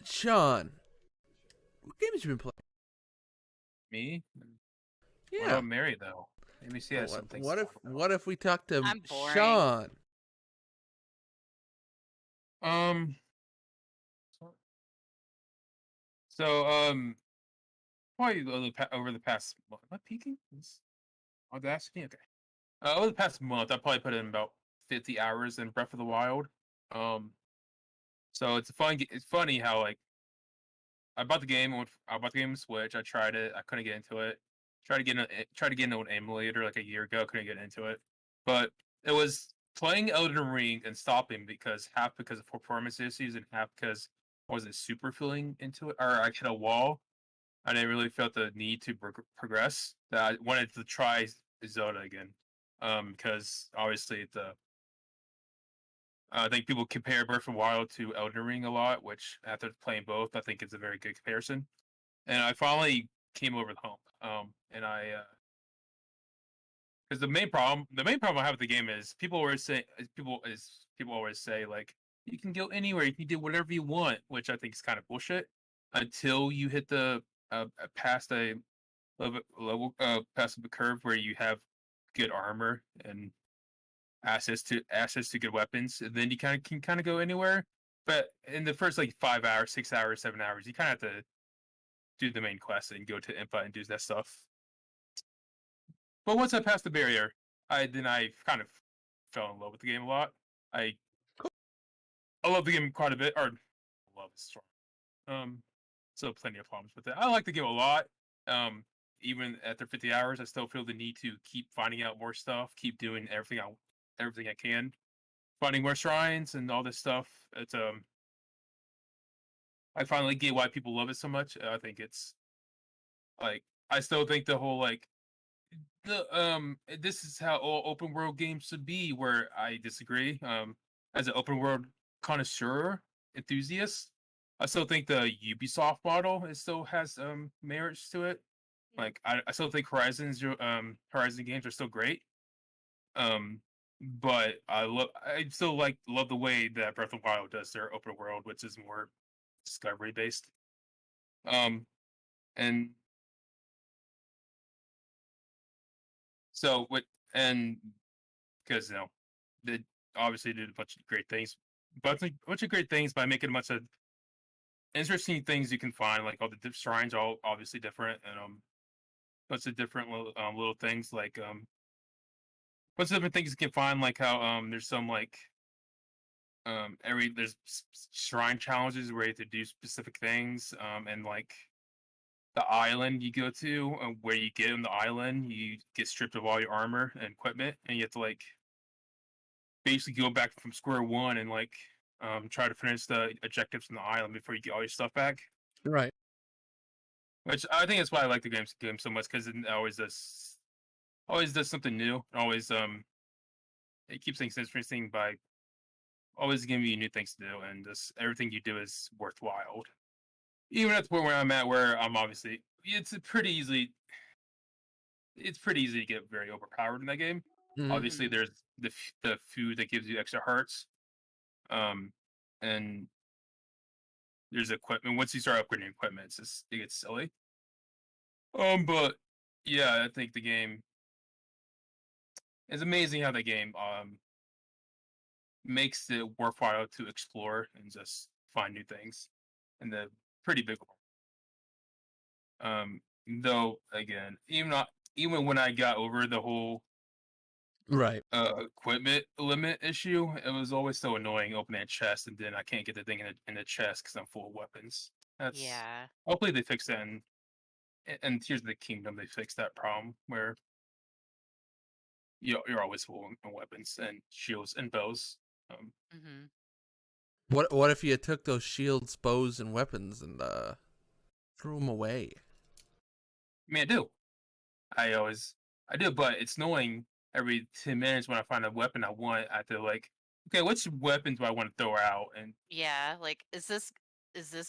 Sean, what games have you been playing? Me? What Yeah. about Mary though? Maybe she has some things. What if we talk to I'm boring. Sean? So probably over the past month. Am I peeking? Audacity? Okay. Over the past month, I probably put in about 50 hours in Breath of the Wild. So it's It's funny how like I bought the game on Switch. I tried it. I couldn't get into it. Tried to get into an emulator like a year ago. Couldn't get into it. But it was playing Elden Ring and stopping half because of performance issues and half because I wasn't super feeling into it, or I hit a wall. I didn't really felt the need to progress. That I wanted to try Zelda again, because obviously I think people compare Breath of the Wild to Elden Ring a lot, which after playing both, I think it's a very good comparison. And I finally came over the hump. And I, because the main problem I have with the game is people always say like you can go anywhere. You can do whatever you want, which I think is kind of bullshit. Until you hit the past a level past the curve where you have good armor and access to good weapons, and then you can kind of go anywhere. But in the first like 5 hours, 6 hours, 7 hours, you kind of have to do the main quest and go to Impa and do that stuff. But once I passed the barrier, I kind of fell in love with the game a lot. I I love the game quite a bit, or love is strong. So plenty of problems with it. I like the game a lot. Even after 50 hours, I still feel the need to keep finding out more stuff, keep doing everything I can, finding more shrines and all this stuff. It's I finally get why people love it so much. I think it's like I still think the whole like this is how all open world games should be. Where I disagree. As an open world connoisseur enthusiast, I still think the Ubisoft model still has merits to it. Like I still think Horizon games are still great. Um, but I still love the way that Breath of the Wild does their open world, which is more discovery based. And so what and because they obviously did a bunch of great things, but a bunch of great things by making a bunch of interesting things you can find, like all the shrines are all obviously different, and bunch of different little things like bunch of different things you can find, like how there's some like there's shrine challenges where you have to do specific things, and like the island you go to, where you get on the island, you get stripped of all your armor and equipment, and you have to like basically go back from square one and like try to finish the objectives on the island before you get all your stuff back. Right. Which I think that's why I like the game so much, because it always does something new. It keeps things interesting by always giving you new things to do, and just everything you do is worthwhile. Even at the point where I'm at, where I'm obviously it's pretty easy to get very overpowered in that game. Mhm. Obviously, there's the food that gives you extra hearts, and there's equipment. Once you start upgrading equipment, it gets silly. But yeah, I think the game it's amazing how the game makes it worthwhile to explore and just find new things, and the pretty big one. Though again, even when I got over the whole Right. equipment limit issue, it was always so annoying opening a chest and then I can't get the thing in the chest because I'm full of weapons. That's Yeah. hopefully they fix that and Tears of the Kingdom they fixed that problem where you're always full of weapons and shields and bows. Hmm. What if you took those shields, bows, and weapons and threw them away? I mean, I do, but it's annoying every 10 minutes when I find a weapon I want. I have to like, okay, which weapons do I want to throw out? And Yeah, like is this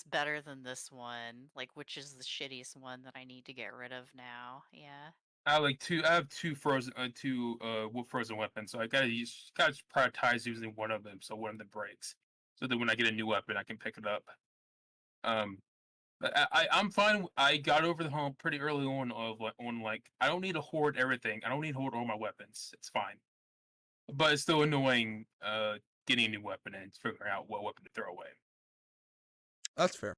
better than this one? Like which is the shittiest one that I need to get rid of now? Yeah. I have two wolf frozen weapons, so I gotta prioritize using one of them so one of them breaks. So that when I get a new weapon, I can pick it up. Um, but I'm fine. I got over the hump pretty early on like I don't need to hoard everything. I don't need to hoard all my weapons. It's fine. But it's still annoying getting a new weapon and figuring out what weapon to throw away. That's fair.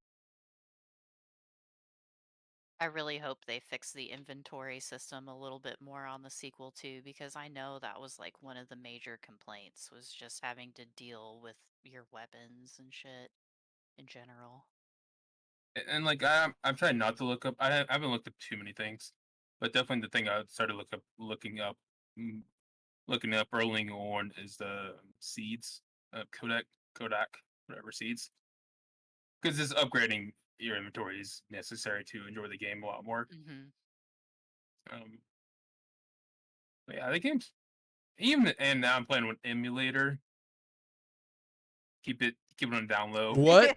I really hope they fix the inventory system a little bit more on the sequel too, because I know that was like one of the major complaints was just having to deal with your weapons and shit in general. And like I'm trying not to look up. I haven't looked up too many things, but definitely the thing I started mm, looking up early on is the seeds, Kodak, whatever seeds, because this upgrading your inventory is necessary to enjoy the game a lot more. Hmm. Um, but yeah, the game's even and now I'm playing with emulator. Keep it on down low. What?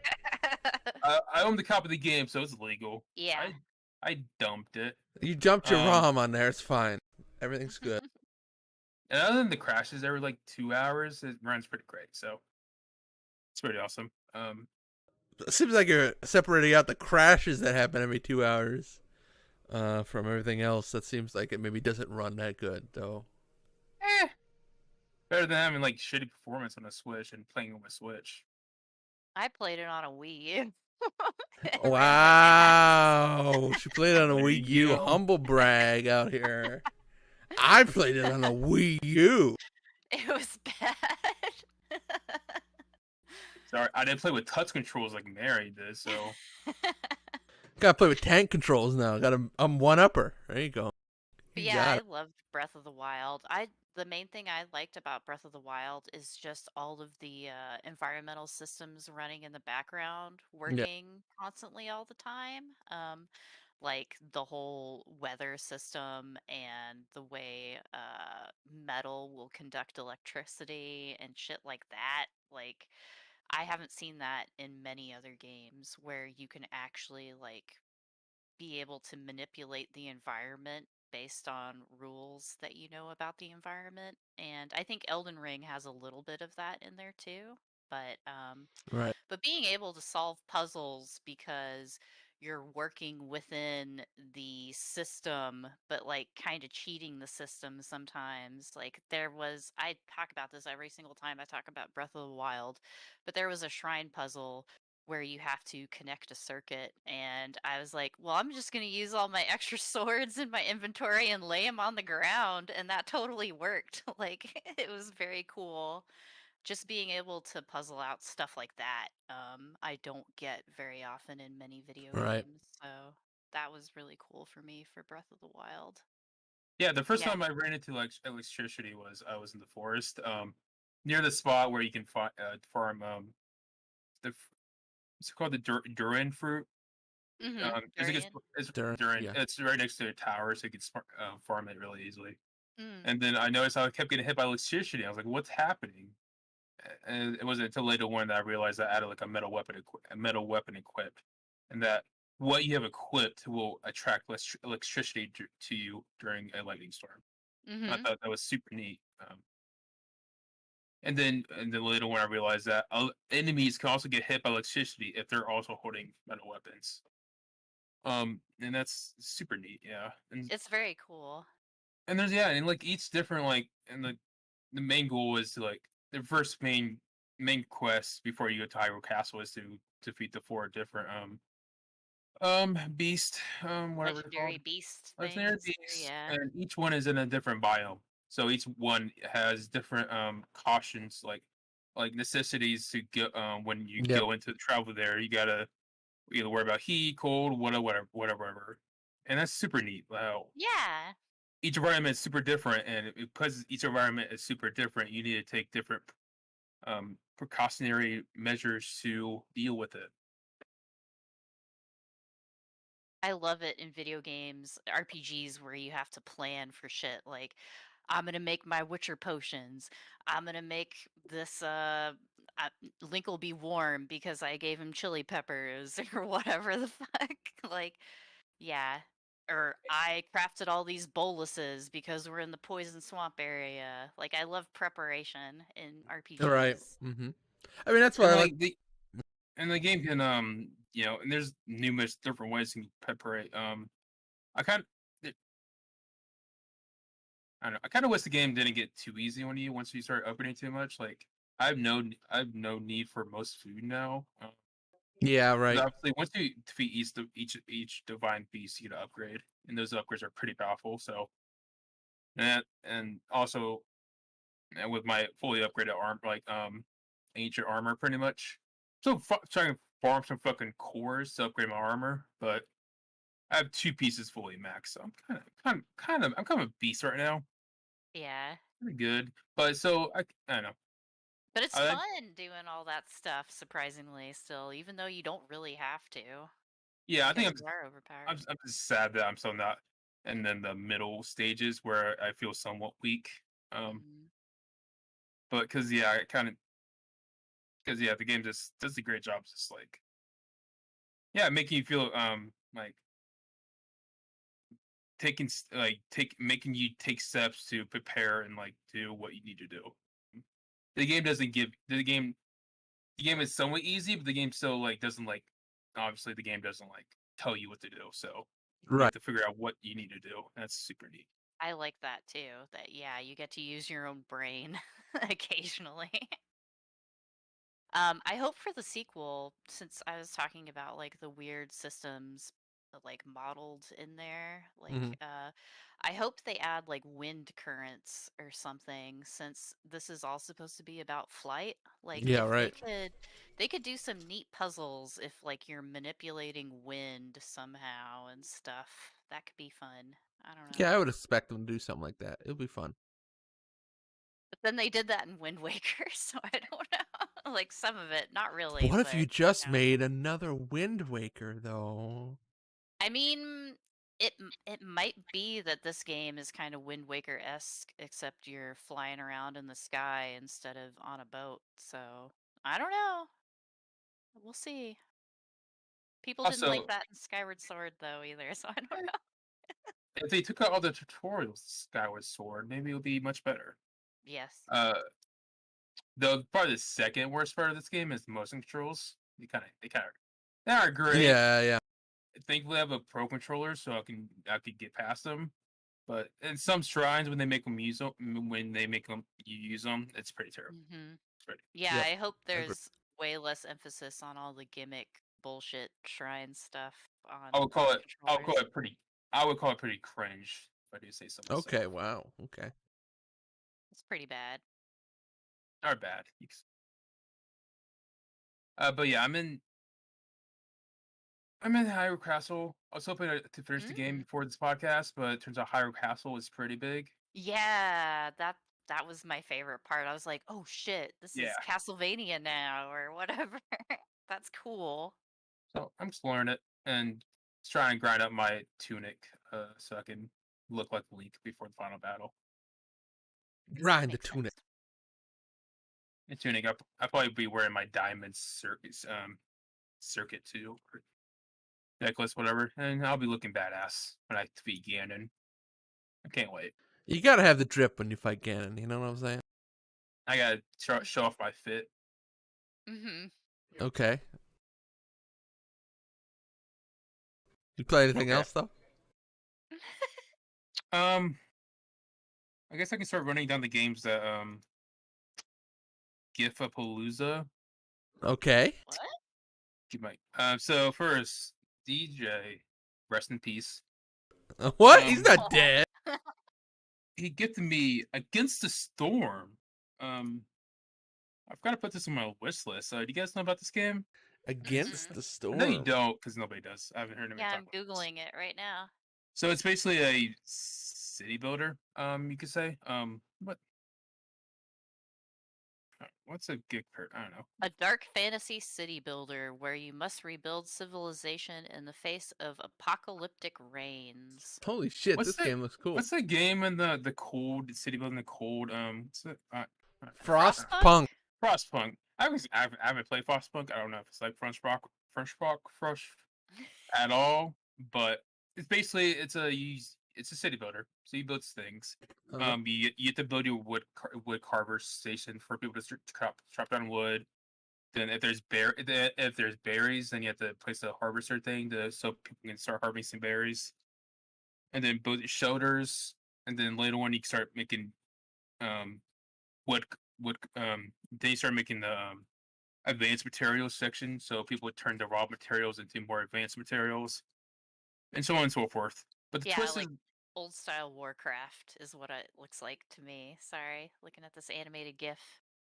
I own the copy of the game, so it's legal. Yeah. I dumped it. You dumped your Um, ROM on there. It's fine. Everything's good. And other than the crashes every like 2 hours, it runs pretty great. So It's pretty awesome. It seems like you're separating out the crashes that happen every 2 hours from everything else. That seems like it maybe doesn't run that good, though. Eh, better than having like shitty performance on a Switch and playing on my Switch. I played it on a Wii. It ran like ass. Wow. She played on a There Wii you U. go. Humble brag out here. I played it on a Wii U. It was bad. Sorry, I didn't play with touch controls like Mary did, so Gotta play with tank controls now. I'm one upper. There you go. But You yeah, got I it. loved Breath of the Wild. The main thing I liked about Breath of the Wild is just all of the environmental systems running in the background, Yeah. working constantly all the time. Like the whole weather system and the way metal will conduct electricity and shit like that. Like I haven't seen that in many other games where you can actually like be able to manipulate the environment based on rules that you know about the environment. And I think Elden Ring has a little bit of that in there too. But Right. but being able to solve puzzles because you're working within the system, but like kind of cheating the system sometimes. Like I talk about this every single time I talk about Breath of the Wild, but there was a shrine puzzle where you have to connect a circuit. And I was like, well, I'm just going to use all my extra swords in my inventory and lay them on the ground. And that totally worked. Like, it was very cool just being able to puzzle out stuff like that. I don't get very often in many video Right. games. So that was really cool for me for Breath of the Wild. yeah. The first Yeah. time I ran into like electricity was I was in the forest, near the spot where you can farm what's it called, the durian fruit. Mm-hmm. Because Durian. it's During, durian. yeah. It's right next to a tower, so you can farm it really easily. Mm. And then I noticed I kept getting hit by electricity. I was like, "What's happening?" And it wasn't until later one that I realized I added like a metal weapon equipped, and that what you have equipped will attract less electricity to you during a lightning storm. I Mm-hmm. thought that was super neat. And then later when I realized that enemies can also get hit by electricity if they're also holding metal weapons. And that's super neat, yeah. It's very cool. And there's and like each different like and the main goal is to like the first main quest before you go to Hyrule Castle is to defeat the four different beast whatever they're called, Legendary beast legendary things. beasts, Yeah. and each one is in a different biome. So each one has different cautions like necessities to go when you Yep. go into travel there. You gotta either worry about heat, cold, whatever. And that's super neat. Wow. Yeah. Each environment is super different, and because each environment is super different, you need to take different precautionary measures to deal with it. I love it in video games, RPGs where you have to plan for shit. Like, I'm gonna make my Witcher potions. I'm gonna make this. Link will be warm because I gave him chili peppers or whatever the fuck. Like, yeah. Or I crafted all these boluses because we're in the poison swamp area. Like, I love preparation in Right. RPGs. Mm-hmm. I mean, that's why And I like. like the game can and there's numerous different ways you can prepare it. I kind I don't know. I kind of wish the game didn't get too easy on you once you start opening too much. Like I have no need for most food now. Yeah. 'Cause Right. obviously, once you defeat each divine beast, you get an upgrade, and those upgrades are pretty powerful. So and also and with my fully upgraded arm, like ancient armor, pretty much. So trying to farm some fucking cores to upgrade my armor, but I have two pieces fully maxed, so I'm I'm kind of a beast right now. Yeah. Pretty good, but so I don't know. But it's I fun doing all that stuff, surprisingly, still, even though you don't really have to, yeah, I think because you are overpowered. I'm just sad that I'm still not, and then the middle stages where I feel somewhat weak. Um, Mhm. but because the game just does a great job, just like making you feel like making you take steps to prepare and like do what you need to do. The game the game is somewhat easy, but the game still like doesn't like obviously the game doesn't like tell you what to do. So you Right. have to figure out what you need to do. That's super neat. I like that too. That yeah, you get to use your own brain occasionally. I hope for the sequel, since I was talking about like the weird systems like modeled in there, Mhm. I hope they add like wind currents or something, since this is all supposed to be about flight. Like Yeah, if right. they could do some neat puzzles if like you're manipulating wind somehow and stuff. That could be fun. I don't know. Yeah, I would expect them to do something like that. It'll be fun. But then they did that in Wind Waker, so I don't know. Like some of it, not really, What if but you just know. made another Wind Waker, though? I mean, it might be that this game is kind of Wind Waker esque, except you're flying around in the sky instead of on a boat. So I don't know. We'll see. People didn't like Also, that in Skyward Sword though either, so I don't know. if they took out all the tutorials, Skyward Sword, maybe it'll be much better. Yes. Uh, though probably the second worst part of this game is the motion controls. They are great. Yeah, yeah. Thankfully, I have a pro controller, so I could get past them. But in some shrines, when they make them use them, when they make them you use them, it's pretty terrible. Hmm. It's pretty. Yeah, Yep. I hope I agree. there's way less emphasis on all the gimmick bullshit shrine stuff on I would call it. I would call controllers. it pretty. I would call it pretty cringe. If I do say so myself. Okay, wow. Okay. It's pretty bad. Are bad. But yeah, I'm in Hyrule Castle. I was hoping to finish the game Mm. before this podcast, but it turns out Hyrule Castle is pretty big. Yeah, that was my favorite part. I was like, "Oh shit, this Yeah. is Castlevania now or whatever." That's cool. So I'm exploring it and trying to grind up my tunic, so I can look like Link before the final battle. Grind the Makes tunic. sense. And tunic, I'll probably be wearing my diamond circuit too, or necklace, whatever, and I'll be looking badass when I defeat Ganon. I can't wait. You gotta have the drip when you fight Ganon, you know what I'm saying? I gotta show off my fit. Mhm. Okay. You play anything Okay. else, though? I guess I can start running down the games that Gifapalooza. Okay. What? Keep my so first DJ, rest in peace. What? He's Um, not dead. He gifted me Against the Storm. I've got to put this on my wish list. Do you guys know about this game? Against Mm-mm. the I know you storm. don't, because nobody does. I haven't heard anybody Yeah, talk I'm about this. googling it right now. So it's basically a city builder. You could say. What's a good part? I don't know. A dark fantasy city builder where you must rebuild civilization in the face of apocalyptic rains. Holy shit, What's this the game looks cool. What's the game in the cold city building? The cold what's it? Frostpunk. Frostpunk. I haven't played Frostpunk. I don't know if it's like French at all, but it's a city builder. So you build things. You have to build your wood carver station for people to chop down wood. Then if there's berries, then you have to place a harvester thing so people can start harvesting berries. And then build shelters, and then later on you start making wood then you start making the advanced materials section, so people would turn the raw materials into more advanced materials, and so on and so forth. But the Yeah, twist is, like old style Warcraft is what it looks like to me. Sorry, looking at this animated GIF.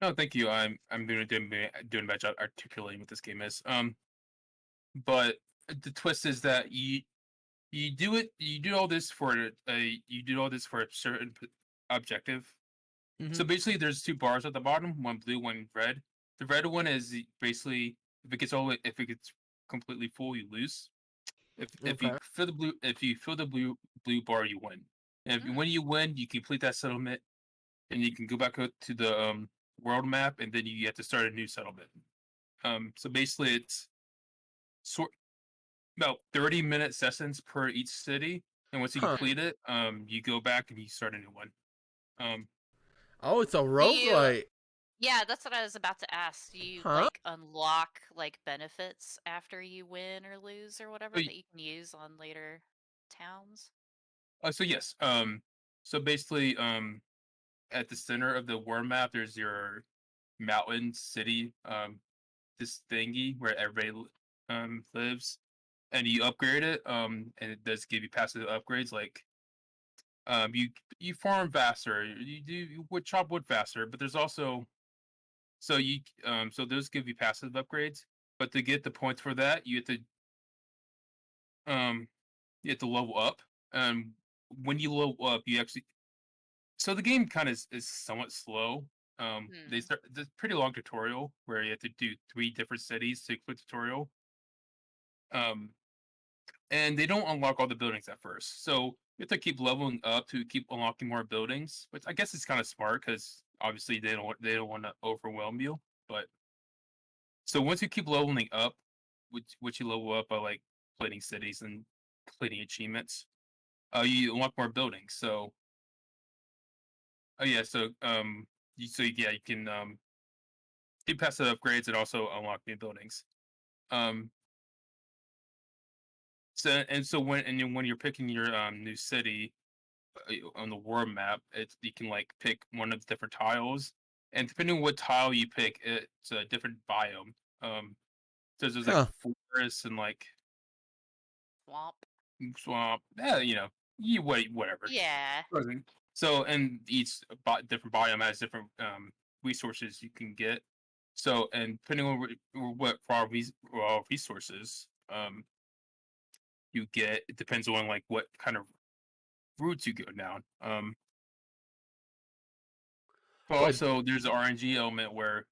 no, thank you. I'm doing a bad job articulating what this game is. But the twist is that you do all this for a certain objective. Mm-hmm. So basically, there's two bars at the bottom, one blue, one red. The red one is basically if it gets completely full, you lose. If you Okay. fill the blue bar, you win. And when you win, you complete that settlement, and you can go back out to the world map, and then you have to start a new settlement. So basically, it's about 30-minute sessions per each city, and once you Huh. complete it, you go back and you start a new one. Oh, it's a Do you roguelite. Yeah, that's what I was about to ask. Do you Huh? like unlock like benefits after you win or lose or whatever So, that you can use on later towns? so yes. So basically, at the center of the world map, there's your mountain city, this thingy where everybody lives, and you upgrade it, and it does give you passive upgrades like you farm faster, you would chop wood faster, but there's also so those give you passive upgrades, but to get the points for that, um you have to level up. Um, when you level up, you actually so the game kind of is somewhat slow. Hmm. There's a pretty long tutorial where you have to do 3 different cities to complete the tutorial. Um, and they don't unlock all the buildings at first, so you have to keep leveling up to keep unlocking more buildings. Which I guess is kind of smart because obviously they don't want to overwhelm you. But so once you keep leveling up, which you level up by like completing cities and completing achievements, you unlock more buildings. So oh yeah, you can do passive upgrades and also unlock new buildings. Um, so when you're picking your new city on the world map, you can like pick one of the different tiles, and depending on what tile you pick, it's a different biome. So there's like Huh. forest and like Swamp. swamp. Whatever. Yeah. Frozen. So and each different biome has different resources you can get. So and depending on what raw resources you get, it depends on like what kind of routes you go down. But Wait. also there's an RNG element where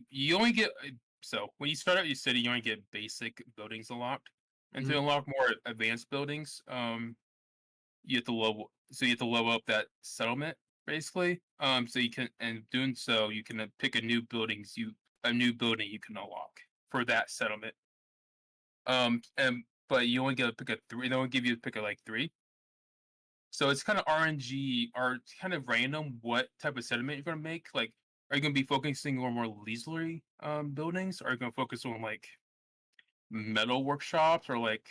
you only get so when you start out your city, you only get basic buildings unlocked, and Mhm. to unlock more advanced buildings, you have to level up that settlement basically. So you can and doing so you can pick a new building you can unlock for that settlement. And but you only get to pick a three. They only give you to pick a like three. So it's kind of RNG or it's kind of random what type of settlement you're gonna make. Like, are you gonna be focusing on more leisurely buildings? Or are you gonna focus on like metal workshops or like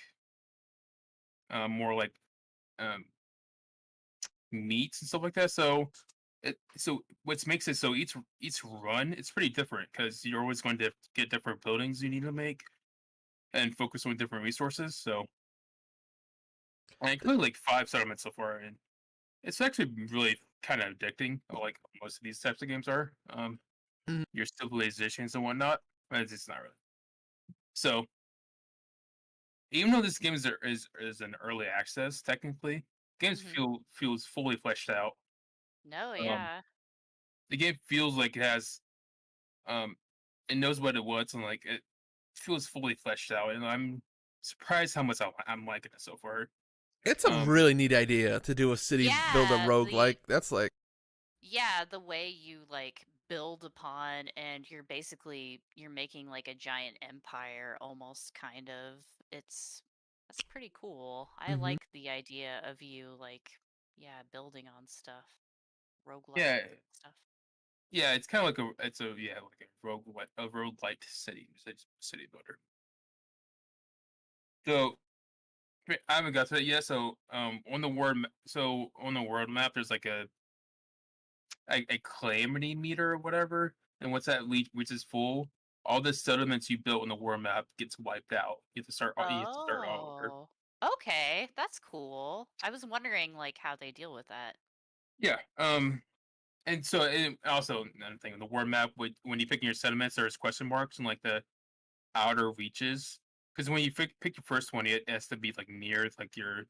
more like um meats and stuff like that? So what makes it so each run it's pretty different because you're always going to get different buildings you need to make and focus on different resources. So I completed like 5 settlements so far, and it's actually really kind of addicting, like most of these types of games are. Mhm. Your civilizations and whatnot, but it's just not really. So even though this game is an early access, technically, games Hmm. feels fully fleshed out. No, Um, yeah. the game feels like um, it knows what it wants and like it feels fully fleshed out, and I'm surprised how much I'm liking it so far. It's a Um, really neat idea to do a city build a Yeah, roguelike. That's like, yeah, the way you like build upon and you're making like a giant empire almost kind of. That's pretty cool. I mhm. like the idea of you like yeah, building on stuff, roguelike yeah, stuff. yeah, it's kind of like a roguelite city builder. So I haven't got to it yet. So on the world map, there's like a calamity meter or whatever, and once that reaches full, all the settlements you built on the world map gets wiped out. You have to start all over. Oh. Okay, that's cool. I was wondering like how they deal with that. Yeah. And so and also another thing on the world map, when you pick your settlements, there's question marks and like the outer reaches. Because when you pick your first one, it has to be like near like your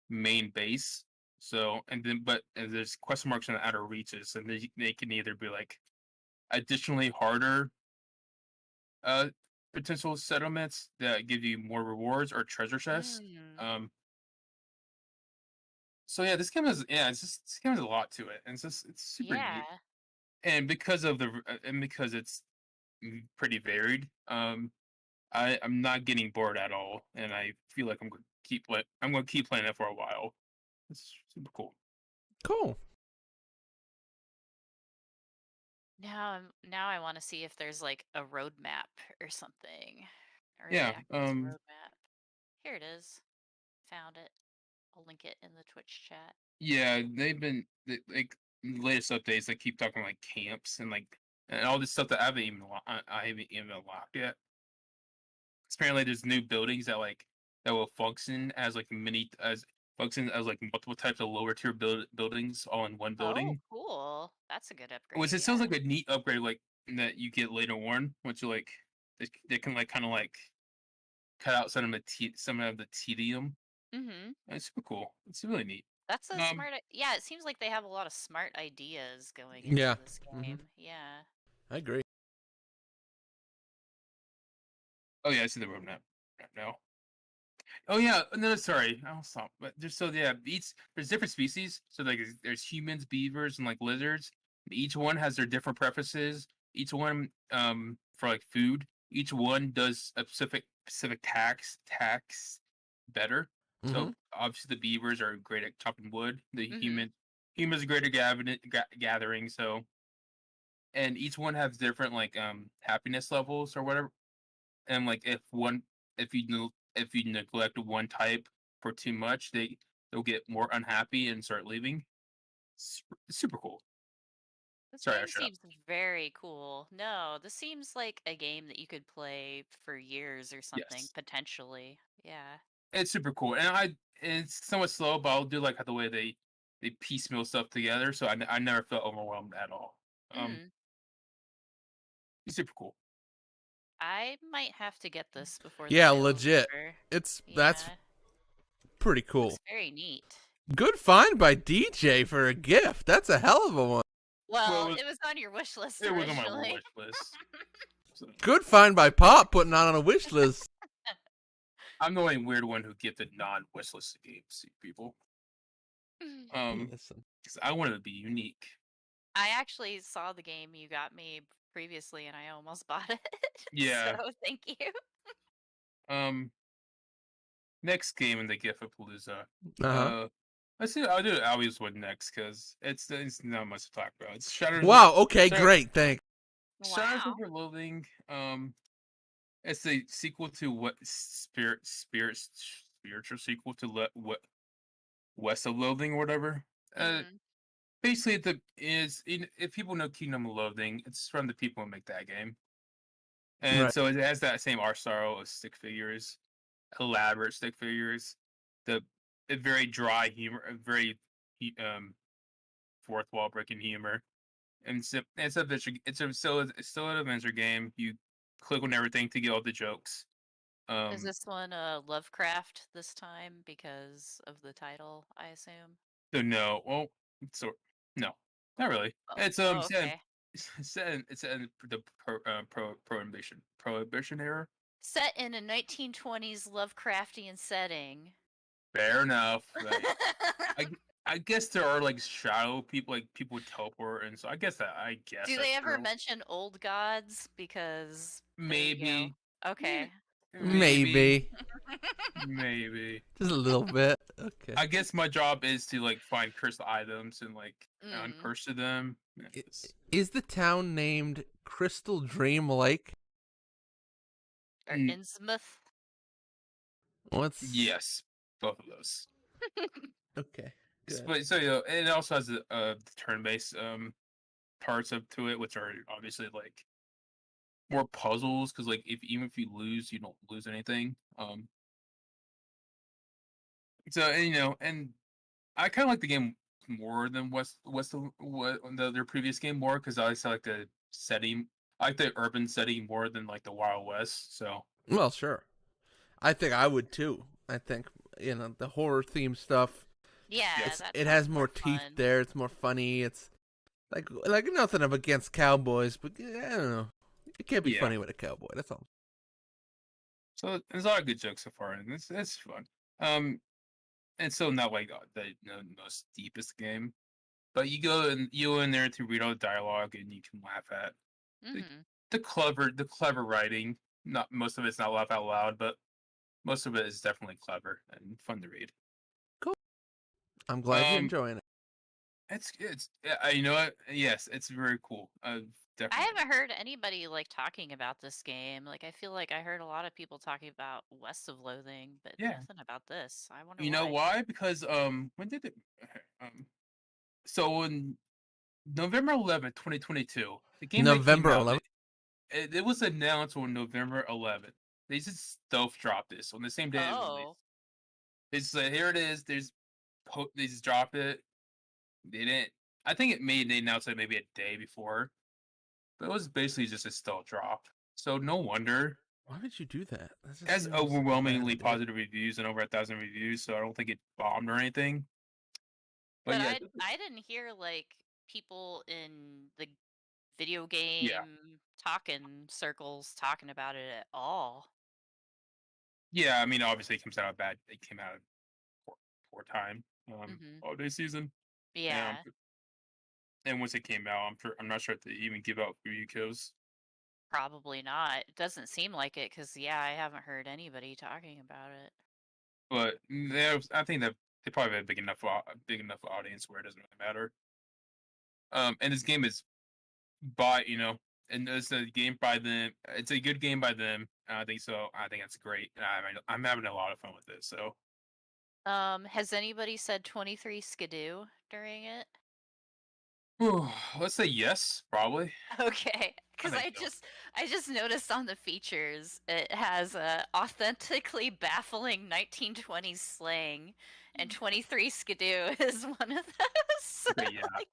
main base. So and there's question marks on the outer reaches, and they can either be like additionally harder uh potential settlements that give you more rewards or treasure chests. Mm. Um, so yeah, this game has a lot to it, and it's super Yeah. neat. And because it's pretty varied, I'm not getting bored at all, and I feel like I'm going to keep playing it for a while. It's super cool. Cool. Now I want to see if there's like a roadmap or something, or the Yeah. actual roadmap. Here it is. Found it. I'll link it in the Twitch chat. Yeah, they've been like latest updates. They keep talking like camps and like and all this stuff that I haven't even unlocked yet. Apparently, there's new buildings that will function as like like multiple types of lower tier buildings all in one Oh, building. cool. That's a good Which upgrade. it sounds Yeah. like a neat upgrade, like that you get later on, which like they can like kind of like cut out some of the tedium. Mm-hmm. It's super cool. It's really neat. That's a Um, smart. Yeah, it seems like they have a lot of smart ideas going into Yeah. this Hmm. game. Yeah. I agree. oh yeah, I see the roadmap now. Oh yeah, no, sorry, I'll stop. But there's different species. So like there's humans, beavers, and like lizards. Each one has their different preferences. Each one for like food. Each one does a specific tax better. Hmm. So obviously the beavers are great at chopping wood. The Mm-hmm. humans are great at gathering. So and each one has different like happiness levels or whatever. And like if you neglect one type for too much, they'll get more unhappy and start leaving. Super cool. This Sorry, I game shut up. seems very cool. No, this seems like a game that you could play for years or something, Yes, potentially. Yeah. it's super cool, and it's somewhat slow, but I'll do like the way they piecemeal stuff together, so I never felt overwhelmed at all. Um, Mm. it's super cool. I might have to get this before the Yeah, sale is legit. over. That's Yeah. pretty cool. Looks very neat. Good find by DJ for a gift. That's a hell of a one. Well, Well, it was on your wish list it was on my originally. wish list. So, Good find by Pop putting on a wish list. I'm the only weird one who gifted non-wish list games to people. Listen. Because I wanted to be unique. I actually saw the game you got me previously and I almost bought it. Yeah. So thank you. Um, next game in the Gifapalooza. Uh-huh. Let's see. I'll do Albie's one next because it's not much to talk about. It's Shatters. Wow, okay, Shatter- great, thanks. Shatters Wow. Over Loathing. It's the sequel to what spiritual sequel to what West of Loathing or whatever. Mm. Basically, if people know Kingdom of Loathing, it's from the people who make that game, and Right. so it has that same art style of stick figures, elaborate stick figures, the a very dry humor, a very um fourth wall breaking humor, and it's still an adventure game. You click on everything to get all the jokes. Is Um, this one Lovecraft this time because of the title, I assume? so no, well, so no, not really. It's Oh, okay. it's set in the prohibition era. Set in a 1920s Lovecraftian setting. Fair enough. Like, I I guess there are like shadow people, like people with teleport, and so I guess Do that's they ever true. mention old gods? Because there you go. Maybe, Okay. maybe, Maybe. maybe. Just a little bit. Okay. I guess my job is to like find cursed items and like Mm. uncurse them. Is the town named Crystal Dream Lake? Or Mm, Innsmouth? What's yes, both of those. Okay. Good. But so and it also has turn-based parts of to it, which are obviously like more puzzles because like if even if you lose, you don't lose anything. So and I kind of like the game more than West of what their previous game more because I also like the setting. I like the urban setting more than like the Wild West. So Well, sure. I think I would too. I think the horror theme stuff. Yeah, yes, that It sounds has more more teeth fun. there. It's more funny. It's like nothing up against cowboys, but I don't know. It can't be Yeah. funny with a cowboy. That's all. so there's a lot of good jokes so far, and it's fun. And so not like the most deepest game, but you go in there to read all the dialogue and you can laugh at the, Hmm. the clever writing. Not most of it's not laugh out loud, but most of it is definitely clever and fun to read. I'm glad you're Um, enjoying it. you know what? Yes, it's very cool. I Definitely. haven't heard anybody like talking about this game. Like I feel like I heard a lot of people talking about West of Loathing, but Yeah. nothing about this. I wonder You know why. why? Because when did it? Um, so in November 11th, 2022, the game that came November out, 11th. it was announced on November 11th. They just stealth dropped this on the same day it was Oh, released. They just said, "Here it is." They just dropped it. They didn't. I think they announced it maybe a day before, but it was basically just a stealth drop. So no wonder Why would you do that? That it just has seems like a bad overwhelmingly idea. positive reviews and over 1,000 reviews. So I don't think it bombed or anything. But but yeah, I didn't hear like people in the video yeah, game talking circles talking about it at all. yeah. I mean, obviously, it comes out bad. It came out at poor time, Mhm. holiday season. Um, Yeah, and once it came out, I'm not sure if they even give out review codes. probably not. It doesn't seem like it cuz yeah, I haven't heard anybody talking about it. But I think that they probably have a big enough audience where it doesn't really matter. And this game is by and it's a game by them. It's a good game by them. I think so. I think that's great. I'm having a lot of fun with it. So Has anybody said 23 skidoo during it? let's say yes, probably. Okay, I because think so. I just noticed on the features it has a authentically baffling 1920s slang, and 23 skidoo is one of those. So, Okay, yeah. like,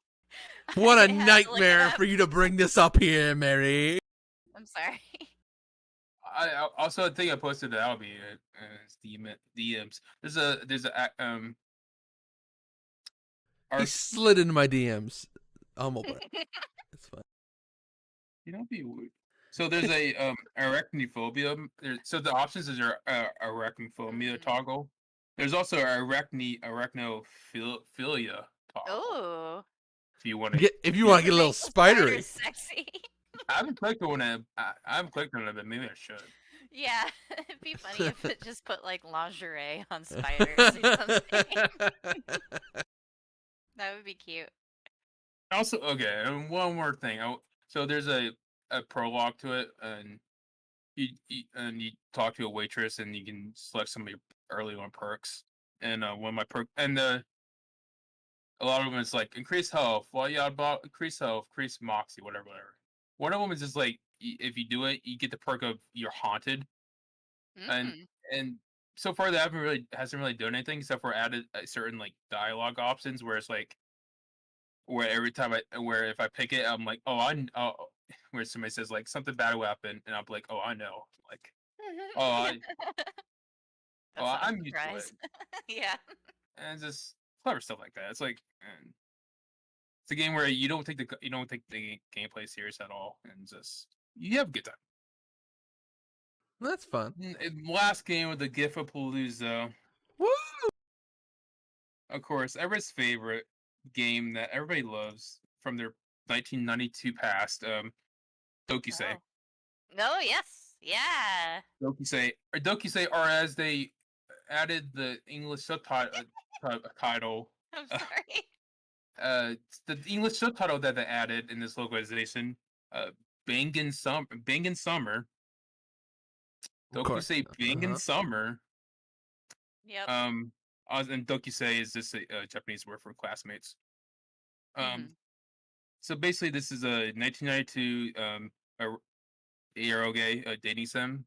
What a I had to look it nightmare up. for you to bring this up here, Mary. I'm sorry. I also think I posted that. I'll be DMs. He Our slid into my DMs. Humble brag. It's fine. be weird. So there's a arachnophobia. So the options is your arachnophobia Mhm. toggle. There's also arachnophilia toggle. Oh, If you want to If you get, want to get a little make the spidery. spiders sexy. I haven't clicked on it. I haven't clicked on it, but maybe I should. Yeah, it'd be funny if it just put like lingerie on spiders or something. That would be cute. Also, okay, and one more thing. So there's a prologue to it, and you talk to a waitress, and you can select some of your early on perks. And one of my a lot of them is like increase health, increase health, increase moxie, whatever. One of them is just like if you do it, you get the perk of you're haunted, and Mm. and so far that hasn't really done anything except for added certain like dialogue options where it's like where every time where if I pick it, I'm like, where somebody says like something bad will happen, and I'm like, oh, I know, like, oh, That's not a I'm used to it, surprise. Yeah. and just clever stuff like that. It's like, and it's a game where you don't take the gameplay serious at all, and just you have a good time. That's fun. Last game with the Gifapalooza, Woo! of course, everybody's favorite game that everybody loves from their 1992 past, Dokusei. Oh. No, yes. Yeah. Dokusei, or as they added the English subtitle title, I'm uh, sorry. the English subtitle that they added in this localization, Bangin' Summer, Of course. Dokusei Bangin' Summer. Yep. Um, and Dokusei is just a Japanese word for classmates. Um, Mhm. so basically, this is a 1992 eroge dating sim.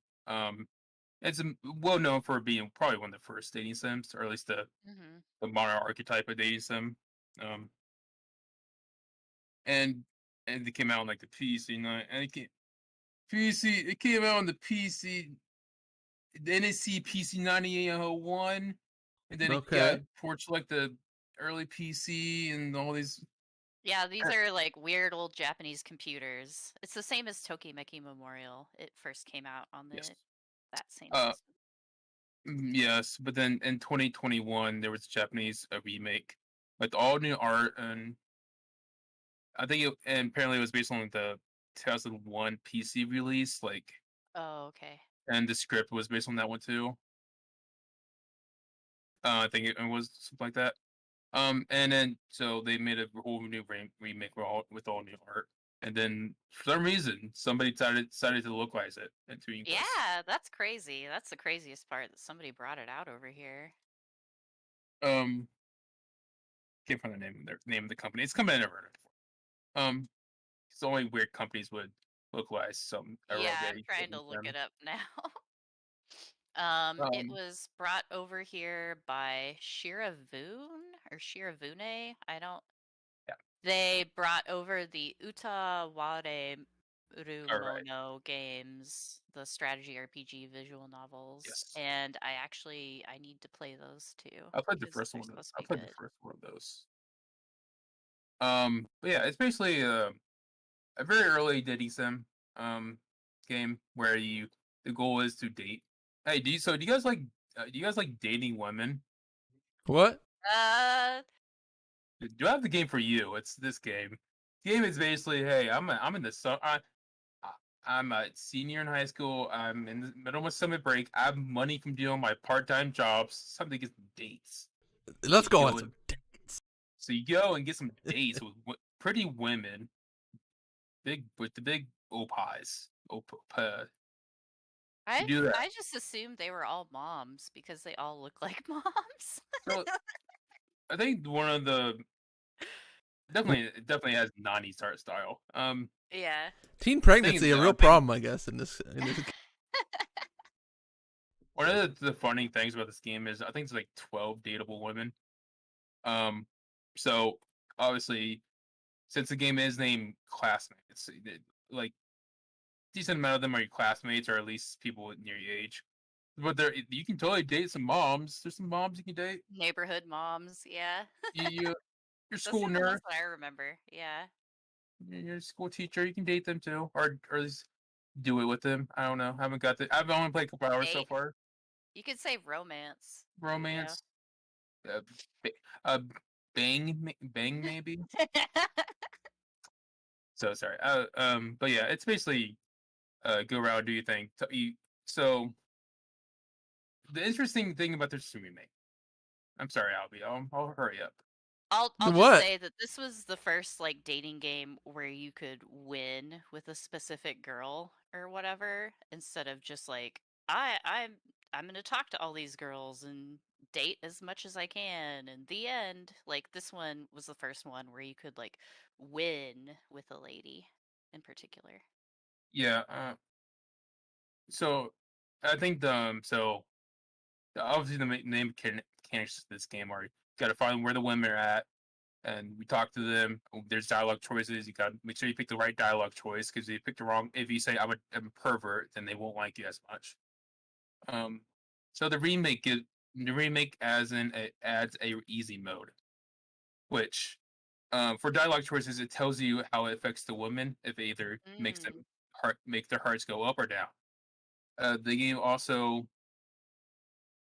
It's well known for being probably one of the first dating sims, or at least Mhm. the modern archetype of dating sim. Um, and and it came out on like the PC, and it came out on the PC, the NSC PC 9801, and then it got Okay. ports like the early PC and all these. Yeah, these are like weird old Japanese computers. It's the same as Tokimeki Memorial. It first came out on Yes. that same Uh, system. yes, but then in 2021 there was a Japanese remake with all new art, and and apparently it was based on the 2001 PC release, like, Oh, okay. and the script was based on that one too. I think it was something like that. And then so they made a whole new remake with all new art. And then for some reason, somebody decided to localize it into English. Yeah, that's crazy. That's the craziest part that somebody brought it out over here. Um, can't find the name of the company. It's a company I never heard of before. It's only weird companies would localize some Yeah, I'm early trying to dating look sim. it up now. It Um, was brought over here by Shiravune or Shiravune. I don't. yeah, They brought over the Utaware all right, Urumono games, the strategy RPG visual novels, yes. and I need to play those too I played the because first they're one. supposed to I be played the good. first one of those. But yeah, it's basically a very early dating sim um game where the goal is to date. Hey, do you guys like dating women? What? Uh, Do I have the game for you? It's this game. The game is basically, hey, I'm in the I'm a senior in high school. I'm in the middle of my summer break. I have money from doing my part-time jobs. Something to get some dates. Let's You go on go some and dates. so you go and get some dates with pretty women, big with the big opies. You do that. I just assumed they were all moms because they all look like moms. So I think one of the it definitely has 90s art style. Yeah. Teen Thing is pregnancy, a that real I think problem, I guess, in this. one of the funny things about this game is I think it's like 12 dateable women. Um, so obviously, since the game is named Classmates, like decent amount of them are your classmates or at least people near your age. But there, you can totally date some moms. There's some moms you can date. Neighborhood moms, yeah. You, your Those school are the nurse, ones that I remember. Yeah. your school teacher, you can date them too, or at least do it with them. I don't know. I've only played a couple hours so Date. far. You could say romance. There you go. Romance, uh, ba- uh bang maybe. So sorry. But yeah, it's basically go around, do your thing. So the interesting thing about this remake. I'm sorry, Albie. I'll hurry up. I'll just What? say that this was the first like dating game where you could win with a specific girl or whatever instead of just like I'm going to talk to all these girls and date as much as I can and the end. Like this one was the first one where you could like win with a lady in particular. Yeah. So I think obviously the name mechanics of this game are you got to find where the women are at, and we talk to them. There's dialogue choices. You got to make sure you pick the right dialogue choice because if you pick the wrong, if you say I'm a pervert, then they won't like you as much. Um, so the remake as in it adds a easy mode, which for dialogue choices it tells you how it affects the woman if it either makes them Mm. make their hearts go up or down. The game also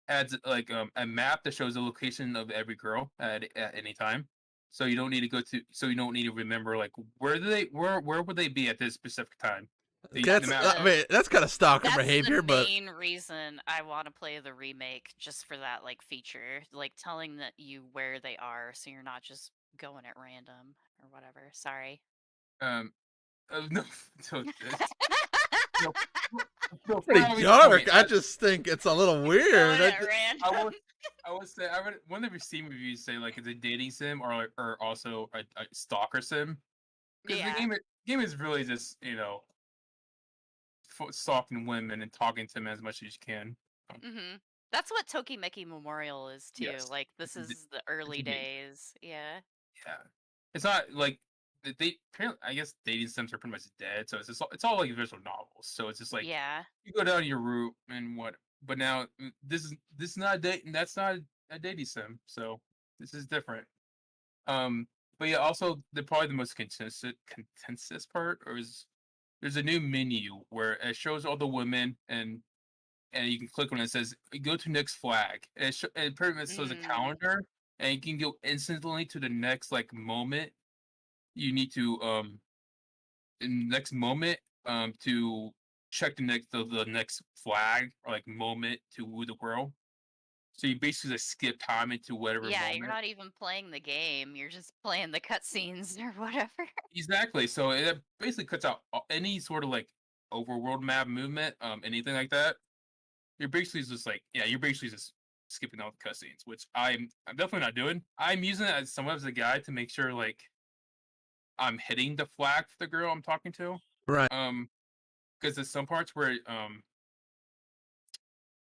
adds like a map that shows the location of every girl at any time. So you don't need to remember like where would they be at this specific time. The That's That's map I the mean that's kind of stalker That's the behavior, but main reason I want to play the remake, just for that like feature, like telling that you where they are, so you're not just going at random or whatever. Sorry. um no so no no for pretty obvious point. dark. I just think it's a little weird. Going at I random. would I would say I read one of the Steam reviews say like it's a dating sim or also a stalker sim because Yeah. game is really just stalking women and talking to them as much as you can. Um, Mhm. That's what Tokimeki Memorial is too. yes, Like this it's is the it's early a dating. days. Yeah. Yeah, it's not like they apparently. I guess dating sims are pretty much dead, so it's all like visual novels. So it's just like Yeah. you go down your route and what. But now this is not a date. That's not a dating sim. So this is different. Um, but yeah, also probably the most contentious part is there's a new menu where it shows all the women and you can click on it. It says go to next flag. And it pretty much shows a Mm. calendar, and you can go instantly to the next like moment. You need to in the next moment to check the next flag or like moment to woo the world. So you basically just skip time into whatever Yeah, you're moment. not even playing the game. You're just playing the cutscenes or whatever. Exactly. So it basically cuts out any sort of like overworld map movement, anything like that. You're basically just like, yeah, you're basically just skipping all the cutscenes, which I'm definitely not doing. I'm using it as somewhat as a guide to make sure like I'm hitting the flag for the girl I'm talking to. Right. Because there's some parts where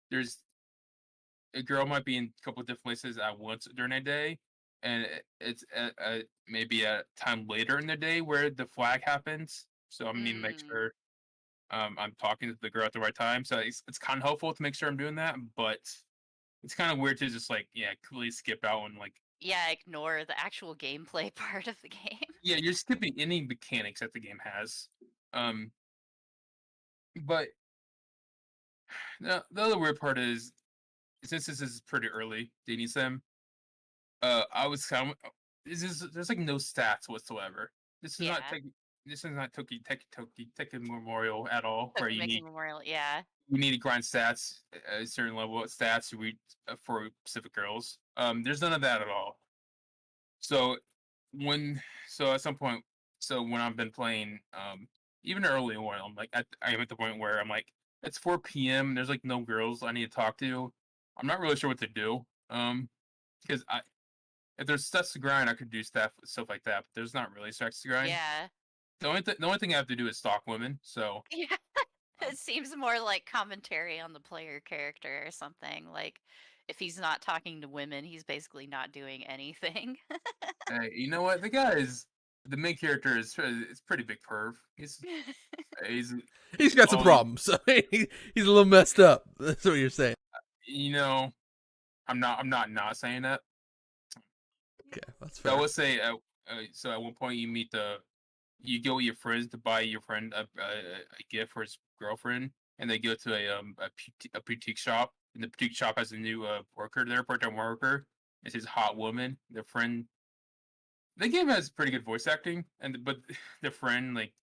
there's a girl might be in a couple of different places at once during a day, and it's maybe a time later in the day where the flag happens. So I need to make Mm. sure I'm talking to the girl at the right time. So it's kind of helpful to make sure I'm doing that, but it's kind of weird to just like completely skip out and like Yeah, ignore the actual gameplay part of the game. yeah, you're skipping any mechanics that the game has. Um, but the other weird part is since this is pretty early dating sim, I was kind of there's like no stats whatsoever. This is not Yeah. Teki, this is not Tekken Memorial at all, where Tokimeki Memorial, yeah. you need to grind stats at a certain level of stats to reach for Pacific girls. There's none of that at all. So when so at some point, so when I've been playing, even early on, I'm at the point where I'm like, it's 4 p.m. There's like no girls I need to talk to. I'm not really sure what to do. Because I if there's stuff to grind, I could do stuff like that. But there's not really stuff to grind. Yeah. The only thing I have to do is stalk women. So Yeah. um, It seems more like commentary on the player character or something. Like, if he's not talking to women, he's basically not doing anything. hey, you know what? The main character is pretty big perv. He's He's got some all problems. So he's a little messed up. That's what you're saying. you know. I'm not saying that. Okay, that's I fair. would say so at one point you go with your friends to buy your friend a gift for his girlfriend, and they go to a boutique shop, and the boutique shop has a new worker there, part-time worker. It's his hot woman. The friend, the game has pretty good voice acting, but the friend like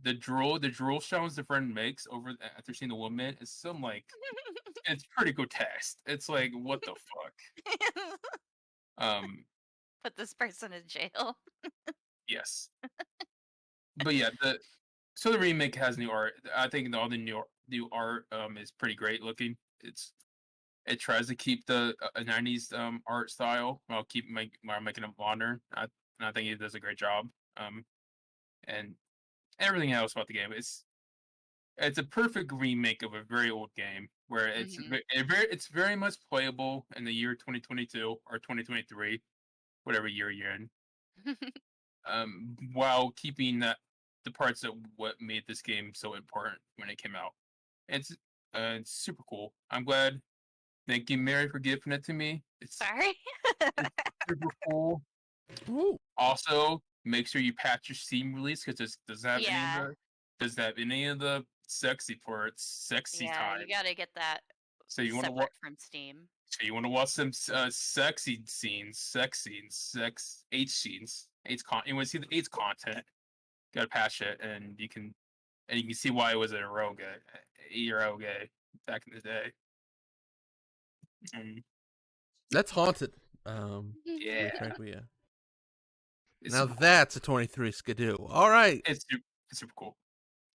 the drool sounds the friend makes over after seeing the woman is some like it's pretty grotesque. It's like what the fuck. Um, Put this person in jail. yes, but yeah, the remake has new art. I think all the new art is pretty great looking. It tries to keep the 90s art style while making it modern. And I think it does a great job. Um, and everything else about the game it's a perfect remake of a very old game where Hmm. it's very much playable in the year 2022 or 2023, whatever year you're in. While keeping the parts that what made this game so important when it came out. It's super cool. I'm glad. Thank you, Mary, for giving it to me. Sorry. It's super cool. Ooh. Also, make sure you patch your Steam release because this doesn't have any of Yeah. the sexy parts, sexy Yeah, you time. gotta get that So you want to watch. separate from Steam. So you want to watch some sexy scenes, H scenes, H con. You want to see the H content? Gotta patch it, and you can see why it was a rogue, 8-year old gay back in the day. Mm, That's haunted. yeah, Frankly, yeah. it's Now super cool. that's a 23 skidoo. All right. It's super cool.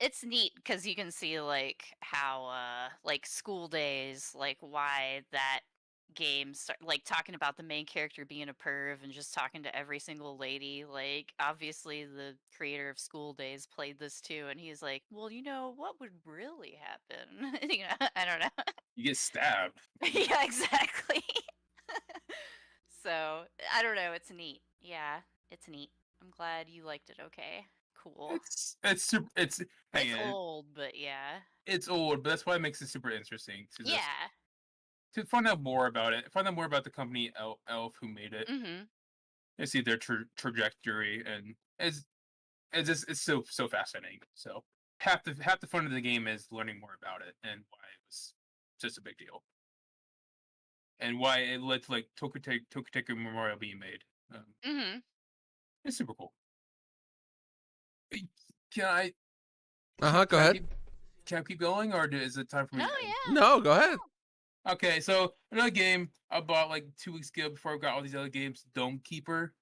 It's neat because you can see like how like school days, like why that game start, like talking about the main character being a perv and just talking to every single lady. Like obviously the creator of School Days played this too, and he's like, well, what would really happen? I don't know. You get stabbed. Yeah, exactly. So I don't know. It's neat. Yeah, it's neat. I'm glad you liked it. Okay, cool. It's super. It's Again, old, but yeah. it's old, but that's why it makes it super interesting Yeah. to find out more about it. Find out more about the company Elf who made it, Mhm. and see their trajectory, and it's so fascinating. So half the fun of the game is learning more about it and why it was just a big deal, and why it led to like Tokuteki Memorial being made. Mhm. It's super cool. Can I Uh huh. Go can I ahead. keep can I keep going, or is it time for me No, to end? yeah. No, go ahead. Okay, so another game I bought like 2 weeks ago before I got all these other games. Dome Keeper.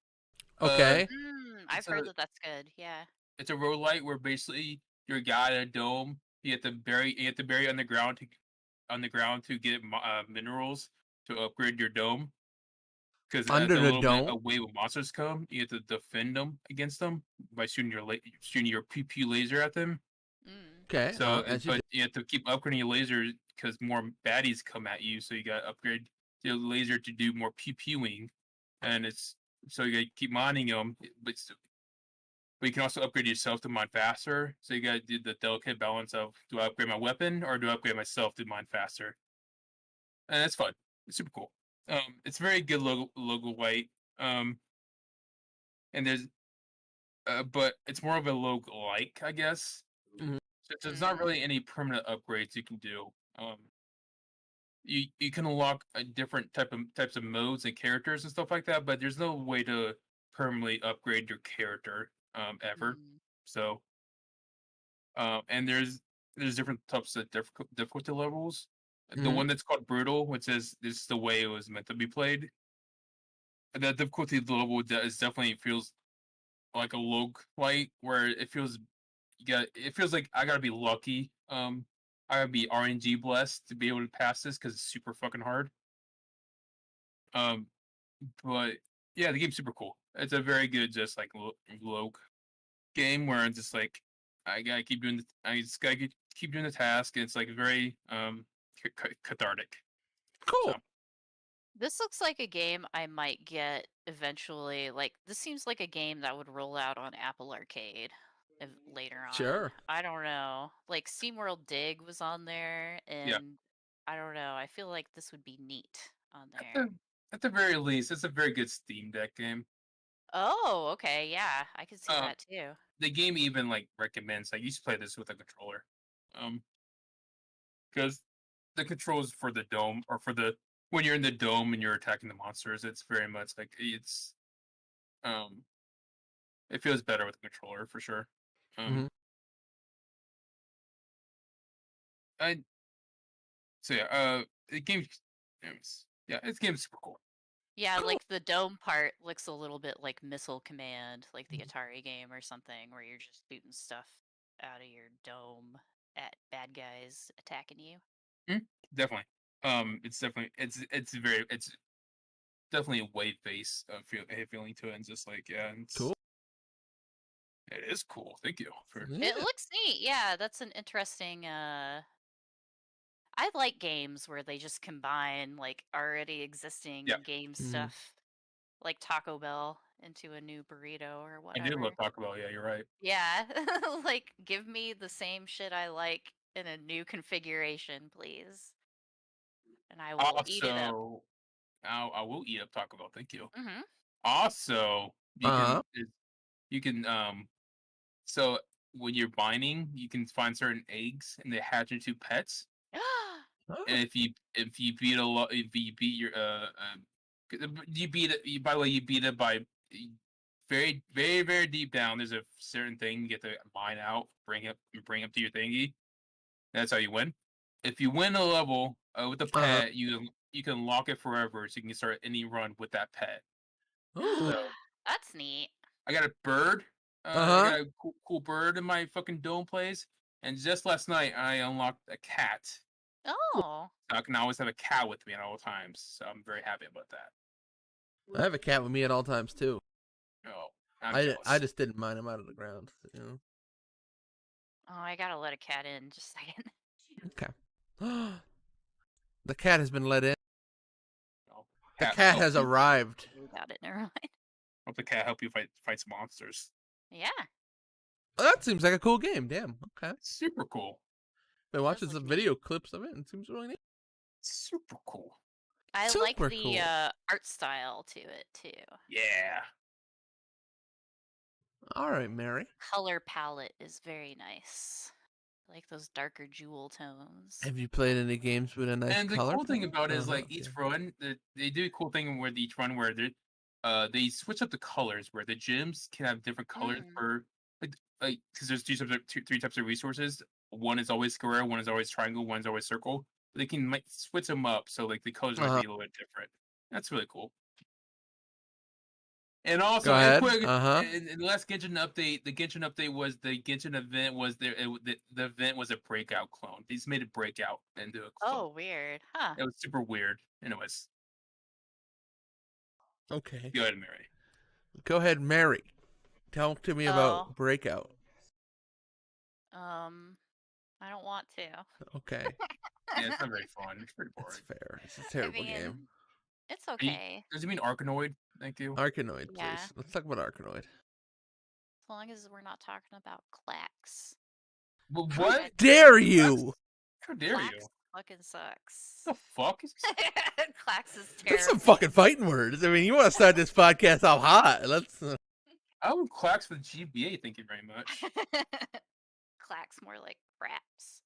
Uh, Okay. I've it's heard a that that's good. Yeah. it's a roguelite where basically you're a guy in a dome. You have to bury underground to get minerals to upgrade your dome. Because at Under the the little bit dome. a wave of monsters come, you have to defend them against them by shooting your PP laser at them. Mm. Okay. As you But did. you have to keep upgrading your laser because more baddies come at you. So you got to upgrade your laser to do more PP-wing, and it's so you got to keep mining them. But you can also upgrade yourself to mine faster. So you got to do the delicate balance of do I upgrade my weapon or do I upgrade myself to mine faster? And it's fun. It's super cool. It's very good logo white. Um, and there's but it's more of a like, I guess. Mhm. So there's not Mm. really any permanent upgrades you can do. You can unlock a different types of modes and characters and stuff like that, but there's no way to permanently upgrade your character ever. Mm. So and there's different types of difficulty levels. The Mhm. one that's called brutal, which is this is the way it was meant to be played. That difficulty level is definitely feels like a roguelite where it feels like I gotta be lucky. I gotta be RNG blessed to be able to pass this because it's super fucking hard. Um, but yeah, the game's super cool. It's a very good, just like rogue game where it's just like I just gotta keep doing the task. And it's like very cathartic. So Cool. This looks like a game I might get eventually. Like, this seems like a game that would roll out on Apple Arcade later on. Sure. I don't know. Like, SteamWorld Dig was on there, yeah, and I don't know. I feel like this would be neat on at there. the very least, it's a very good Steam Deck game. Oh, okay. Yeah, I could see Um, that too. the game even like recommends like you should play this with a controller. Um, because the controls for the dome or for the when you're in the dome and you're attacking the monsters, it's very much like um it feels better with the controller for sure. Um, Mhm. I so yeah, the game, yeah, this game's super cool. Yeah, Cool. like the dome part looks a little bit like Missile Command, like the Atari game or something, where you're just shooting stuff out of your dome at bad guys attacking you. Mm, definitely. It's definitely a wave based feeling to it, and just like yeah, Cool. it is cool. Thank you for It Yeah. looks neat. Yeah, that's an interesting I like games where they just combine like already yeah. existing game Mhm. stuff like Taco Bell into a new burrito or I do love whatever. Taco Bell. Yeah, you're right. Yeah, like give me the same shit I like in a new configuration, please, and I will eat it up. Also, I will eat up Taco Bell. Thank you. Mhm. Also, Uh you can so when you're mining, you can find certain eggs and they hatch into pets. huh. And if you beat a lot, if you beat your you beat it. By the way, you beat it by very very very deep down. There's a certain thing you get to mine out, bring up to your thingy. That's how you win. If you win a level with the Uh pet, you can lock it forever, so you can start any run with that pet. huh. So That's neat. I got a bird. Uh I huh. got a cool bird in my fucking dome place. And just last night, I unlocked a cat. Oh. So I can always have a cat with me at all times. So I'm very happy about that. I have a cat with me at all times too. Oh, I'm I jealous. just didn't mind him out of the ground. You know. Oh, I gotta let a cat in just a second. Okay. The cat has been let in. Oh, The cat cat help. has arrived. About it. Never mind. Hope the cat help you fight some monsters. Yeah, Oh, that seems like a cool game. Damn. Okay. Super cool. Been it does watching look some neat. video clips of it, and it seems really neat. Super cool. I like Super the cool. art style to it too. Yeah. All right, Mary. Color palette is very nice. I like those darker jewel tones. Have you played any games with a nice And the color cool thing palette? about it is Uh-huh. like each run, they do a cool thing where each run where they switch up the colors where the gyms can have different colors Mm. for like because there's three types of resources. One is always square, one is always triangle, one's always circle. They can like switch them up, so like the colors might be a little bit different. That's really cool. And also, Go ahead. in the last Genshin update, the Genshin update was the Genshin event was there. The event was a breakout clone. They just made a breakout into a clone. Oh, weird, huh? It was super weird. Anyways, Okay. go ahead, Mary. Go ahead, Mary. Talk to me about Breakout. I don't want to. Okay. Yeah, it's not very fun. It's pretty boring. That's fair. It's a terrible game. It's okay. Does it mean Arkanoid? Thank you. Arkanoid, please. Yeah. Let's talk about Arkanoid. As long as we're not talking about Clax. Well, what? Dare you? How dare Clax you? fucking sucks. The fuck is this? Clax is terrible. That's some fucking fighting words. I mean, you want to start this podcast off hot. Let's. I would clacks for the GBA. Thank you very much. Clax more like craps.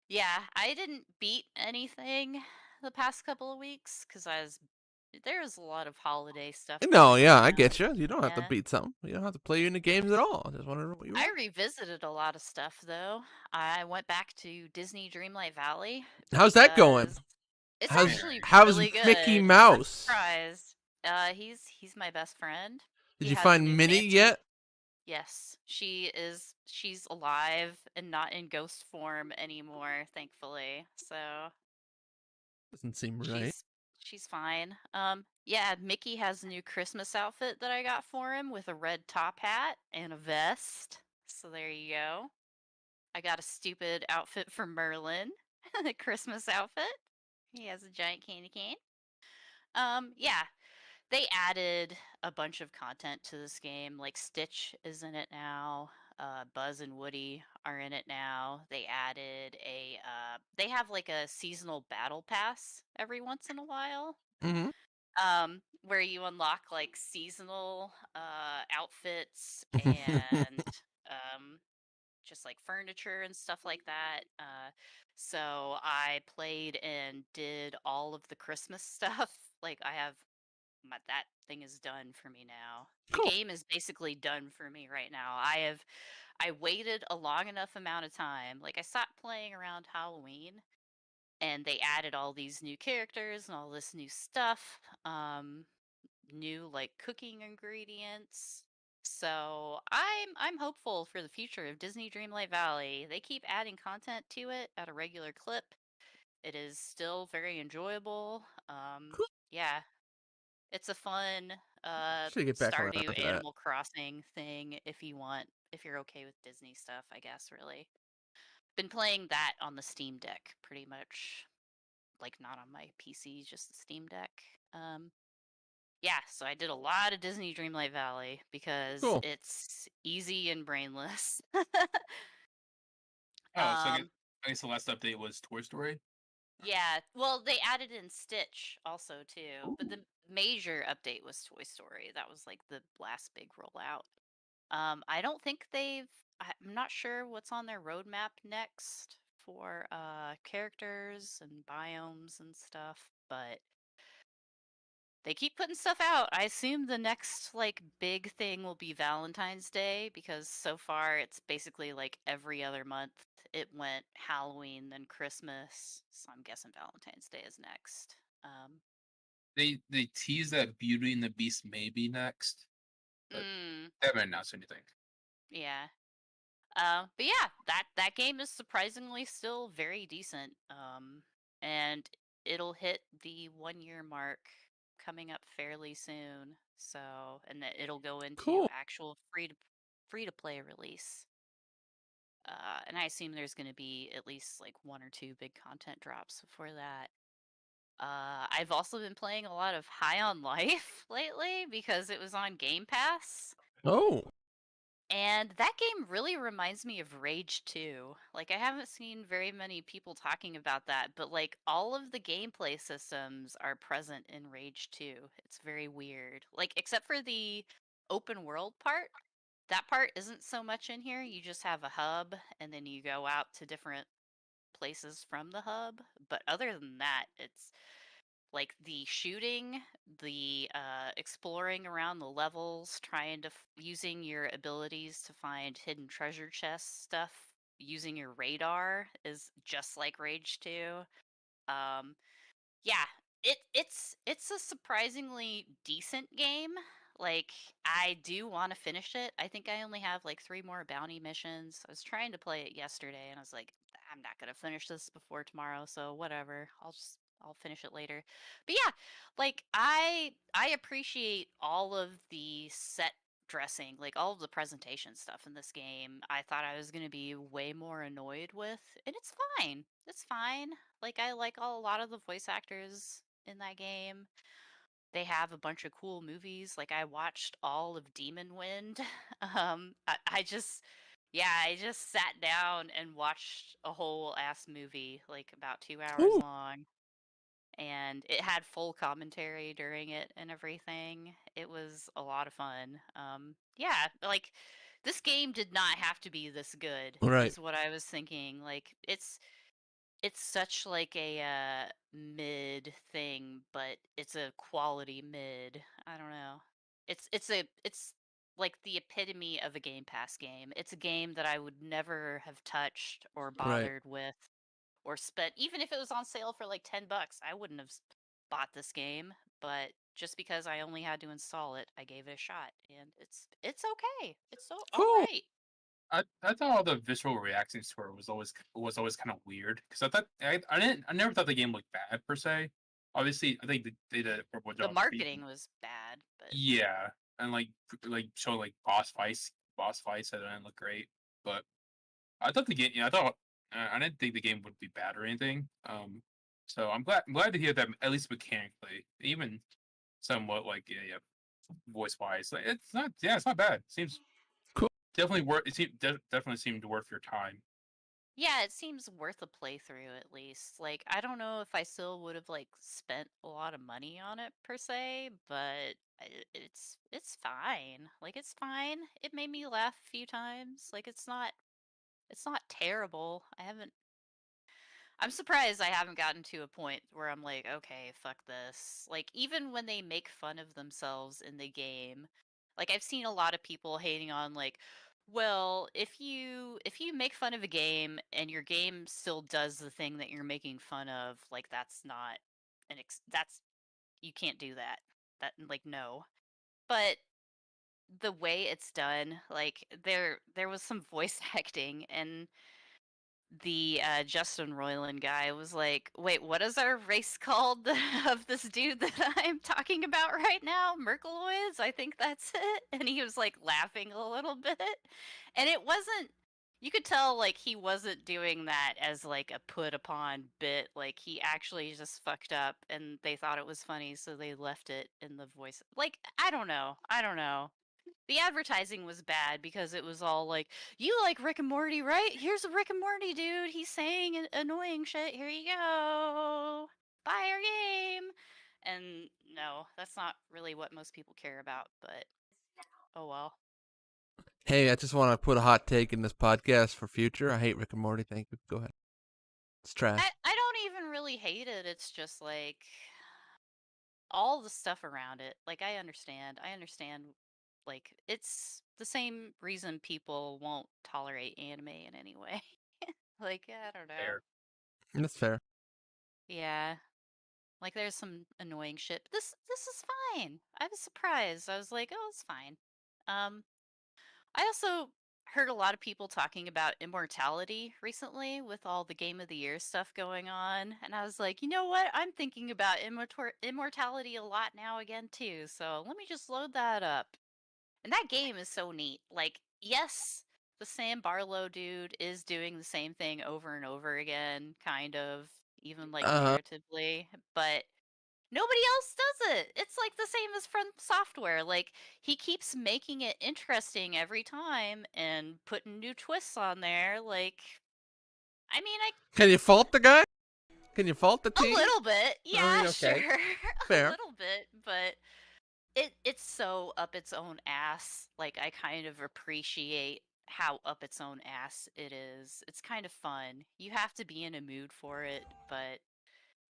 Yeah, I didn't beat anything the past couple of weeks because there was a lot of holiday stuff. No, yeah, I on. get you. You don't have to Yeah. beat something. You don't have to play any games at all. I just want to know what you. I revisited a lot of stuff though. I went back to Disney Dreamlight Valley. How's that going? because It's How's- actually how's really good. Mickey I'm Mouse? surprised. He's my best friend. Did He you has a find new Minnie fancy- yet? Yes, she's alive and not in ghost form anymore, thankfully. So Doesn't seem right. she's fine. Yeah, Mickey has a new Christmas outfit that I got for him with a red top hat and a vest. So there you go. I got a stupid outfit for Merlin, a Christmas outfit. He has a giant candy cane. Yeah, they added a bunch of content to this game. Like Stitch is in it now. Buzz and Woody are in it now. They added they have like a seasonal battle pass every once in a while. Mm-hmm. Where you unlock like seasonal outfits and just like furniture and stuff like that. So I played and did all of the Christmas stuff. Like I have that thing is done for me now. Cool. The game is basically done for me right now. I waited a long enough amount of time. Like I stopped playing around Halloween and they added all these new characters and all this new stuff. New like cooking ingredients. So I'm hopeful for the future of Disney Dreamlight Valley. They keep adding content to it at a regular clip. It is still very enjoyable. Cool. Yeah, it's a fun Should get back around Stardew to that. Animal Crossing thing if you're okay with Disney stuff, I guess. Really, been playing that on the Steam Deck pretty much. Like not on my PC, just the Steam Deck. Yeah, so I did a lot of Disney Dreamlight Valley because Cool. it's easy and brainless. So I guess the last update was Toy Story. Yeah, well, they added in Stitch also too, but the major update was Toy Story. That was like the last big rollout. I don't think I'm not sure what's on their roadmap next for characters and biomes and stuff, but they keep putting stuff out. I assume the next like big thing will be Valentine's Day because so far it's basically like every other month it went Halloween then Christmas. So I'm guessing Valentine's Day is next. They tease that Beauty and the Beast may be next. But they haven't announced anything. Yeah. But yeah, that game is surprisingly still very decent. And it'll hit the 1 year mark coming up fairly soon. So, and it'll go into Cool. actual free to play release. And I assume there's going to be at least like 1 or 2 big content drops before that. I've also been playing a lot of High on Life lately because it was on Game Pass. Oh. And that game really reminds me of Rage 2. Like, I haven't seen very many people talking about that, but like all of the gameplay systems are present in Rage 2. It's very weird. Like, except for the open world part. That part isn't so much in here. You just have a hub and then you go out to different places from the hub. But other than that, it's like the shooting, the exploring around the levels, trying to using your abilities to find hidden treasure chests stuff using your radar is just like Rage 2. Um, yeah, it's a surprisingly decent game. Like, I do want to finish it. I think I only have like 3 more bounty missions. I was trying to play it yesterday and I was like, I'm not gonna finish this before tomorrow, so whatever. I'll finish it later. But yeah, like I appreciate all of the set dressing, like all of the presentation stuff in this game. I thought I was gonna be way more annoyed with, and it's fine. It's fine. Like, I like a lot of the voice actors in that game. They have a bunch of cool movies. Like, I watched all of Demon Wind. I just, yeah, I just sat down and watched a whole ass movie, like about 2 hours Ooh. long. And it had full commentary during it and everything. It was a lot of fun. Yeah, like, this game did not have to be this good, Right. is what I was thinking. Like, it's such like a mid thing, but it's a quality mid. I don't know. It's like the epitome of a Game Pass game. It's a game that I would never have touched or Right. bothered with or spent, even if it was on sale for like $10. I wouldn't have bought this game, but just because I only had to install it, I gave it a shot, and it's okay. It's so all Cool. right. I thought all the visual reactions to it was always kind of weird because I thought I never thought the game looked bad per se. Obviously, I think they did a pretty good The job. marketing was bad, but Yeah, and like showing like boss fights that didn't look great. But I thought the game. Yeah, I thought I didn't think the game would be bad or anything. So I'm glad to hear that at least mechanically, even somewhat like yeah, voice wise, like, it's not bad. Seems Cool. definitely worth. Definitely seemed worth your time. yeah, it seems worth a playthrough at least. Like, I don't know if I still would have like spent a lot of money on it per se, but it's fine. Like, it's fine. It made me laugh a few times. Like, it's not terrible. I'm surprised I haven't gotten to a point where I'm like, okay, fuck this. Like, even when they make fun of themselves in the game, like, I've seen a lot of people hating on, like, well, if you make fun of a game and your game still does the thing that you're making fun of, like, that's not that's you can't do that. That, like, no. But the way it's done, like, there was some voice acting, and the Justin Roiland guy was like, "Wait, what is our race called of this dude that I'm talking about right now? Merkloids, I think that's it." And he was like laughing a little bit, and it wasn't. You could tell like he wasn't doing that as like a put upon bit. Like, he actually just fucked up, and they thought it was funny, so they left it in the voice. Like, I don't know. I don't know. The advertising was bad because it was all like, "You like Rick and Morty, right? Here's a Rick and Morty dude. He's saying annoying shit. Here you go. Buy our game." And no, that's not really what most people care about, but oh well. Hey, I just want to put a hot take in this podcast for future. I hate Rick and Morty. Thank you. Go ahead. It's trash. I don't even really hate it. It's just like all the stuff around it. Like, I understand. I understand, like, it's the same reason people won't tolerate anime in any way. Like, I don't know. Fair. That's fair. Yeah. Like, there's some annoying shit. But this is fine. I was surprised. I was like, "Oh, it's fine." Um, I also heard a lot of people talking about immortality recently with all the Game of the Year stuff going on, and I was like, "You know what? I'm thinking about immortality a lot now again too. So, let me just load that up." And that game is so neat. Like, yes, the Sam Barlow dude is doing the same thing over and over again, kind of, even like Uh, narratively, but nobody else does it. It's like the same as From Software. Like, he keeps making it interesting every time and putting new twists on there. Like, I mean, can you fault the guy? Can you fault the a team? little bit. I Yeah, mean, sure. okay, A fair. little bit, but it's so up its own ass. Like, I kind of appreciate how up its own ass it is. It's kind of fun. You have to be in a mood for it, but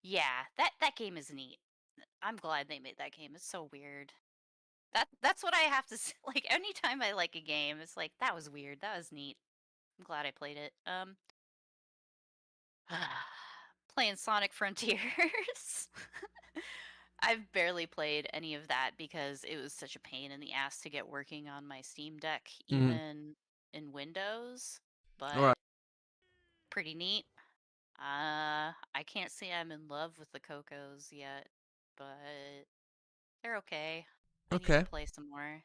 yeah, that game is neat. I'm glad they made that game. It's so weird. That's what I have to say. Like, anytime I like a game, it's like, that was weird. That was neat. I'm glad I played it. Playing Sonic Frontiers. I've barely played any of that because it was such a pain in the ass to get working on my Steam Deck, even in Windows. All right. But pretty neat. I can't say I'm in love with the Cocos yet, but they're okay. I need to Okay. play some more.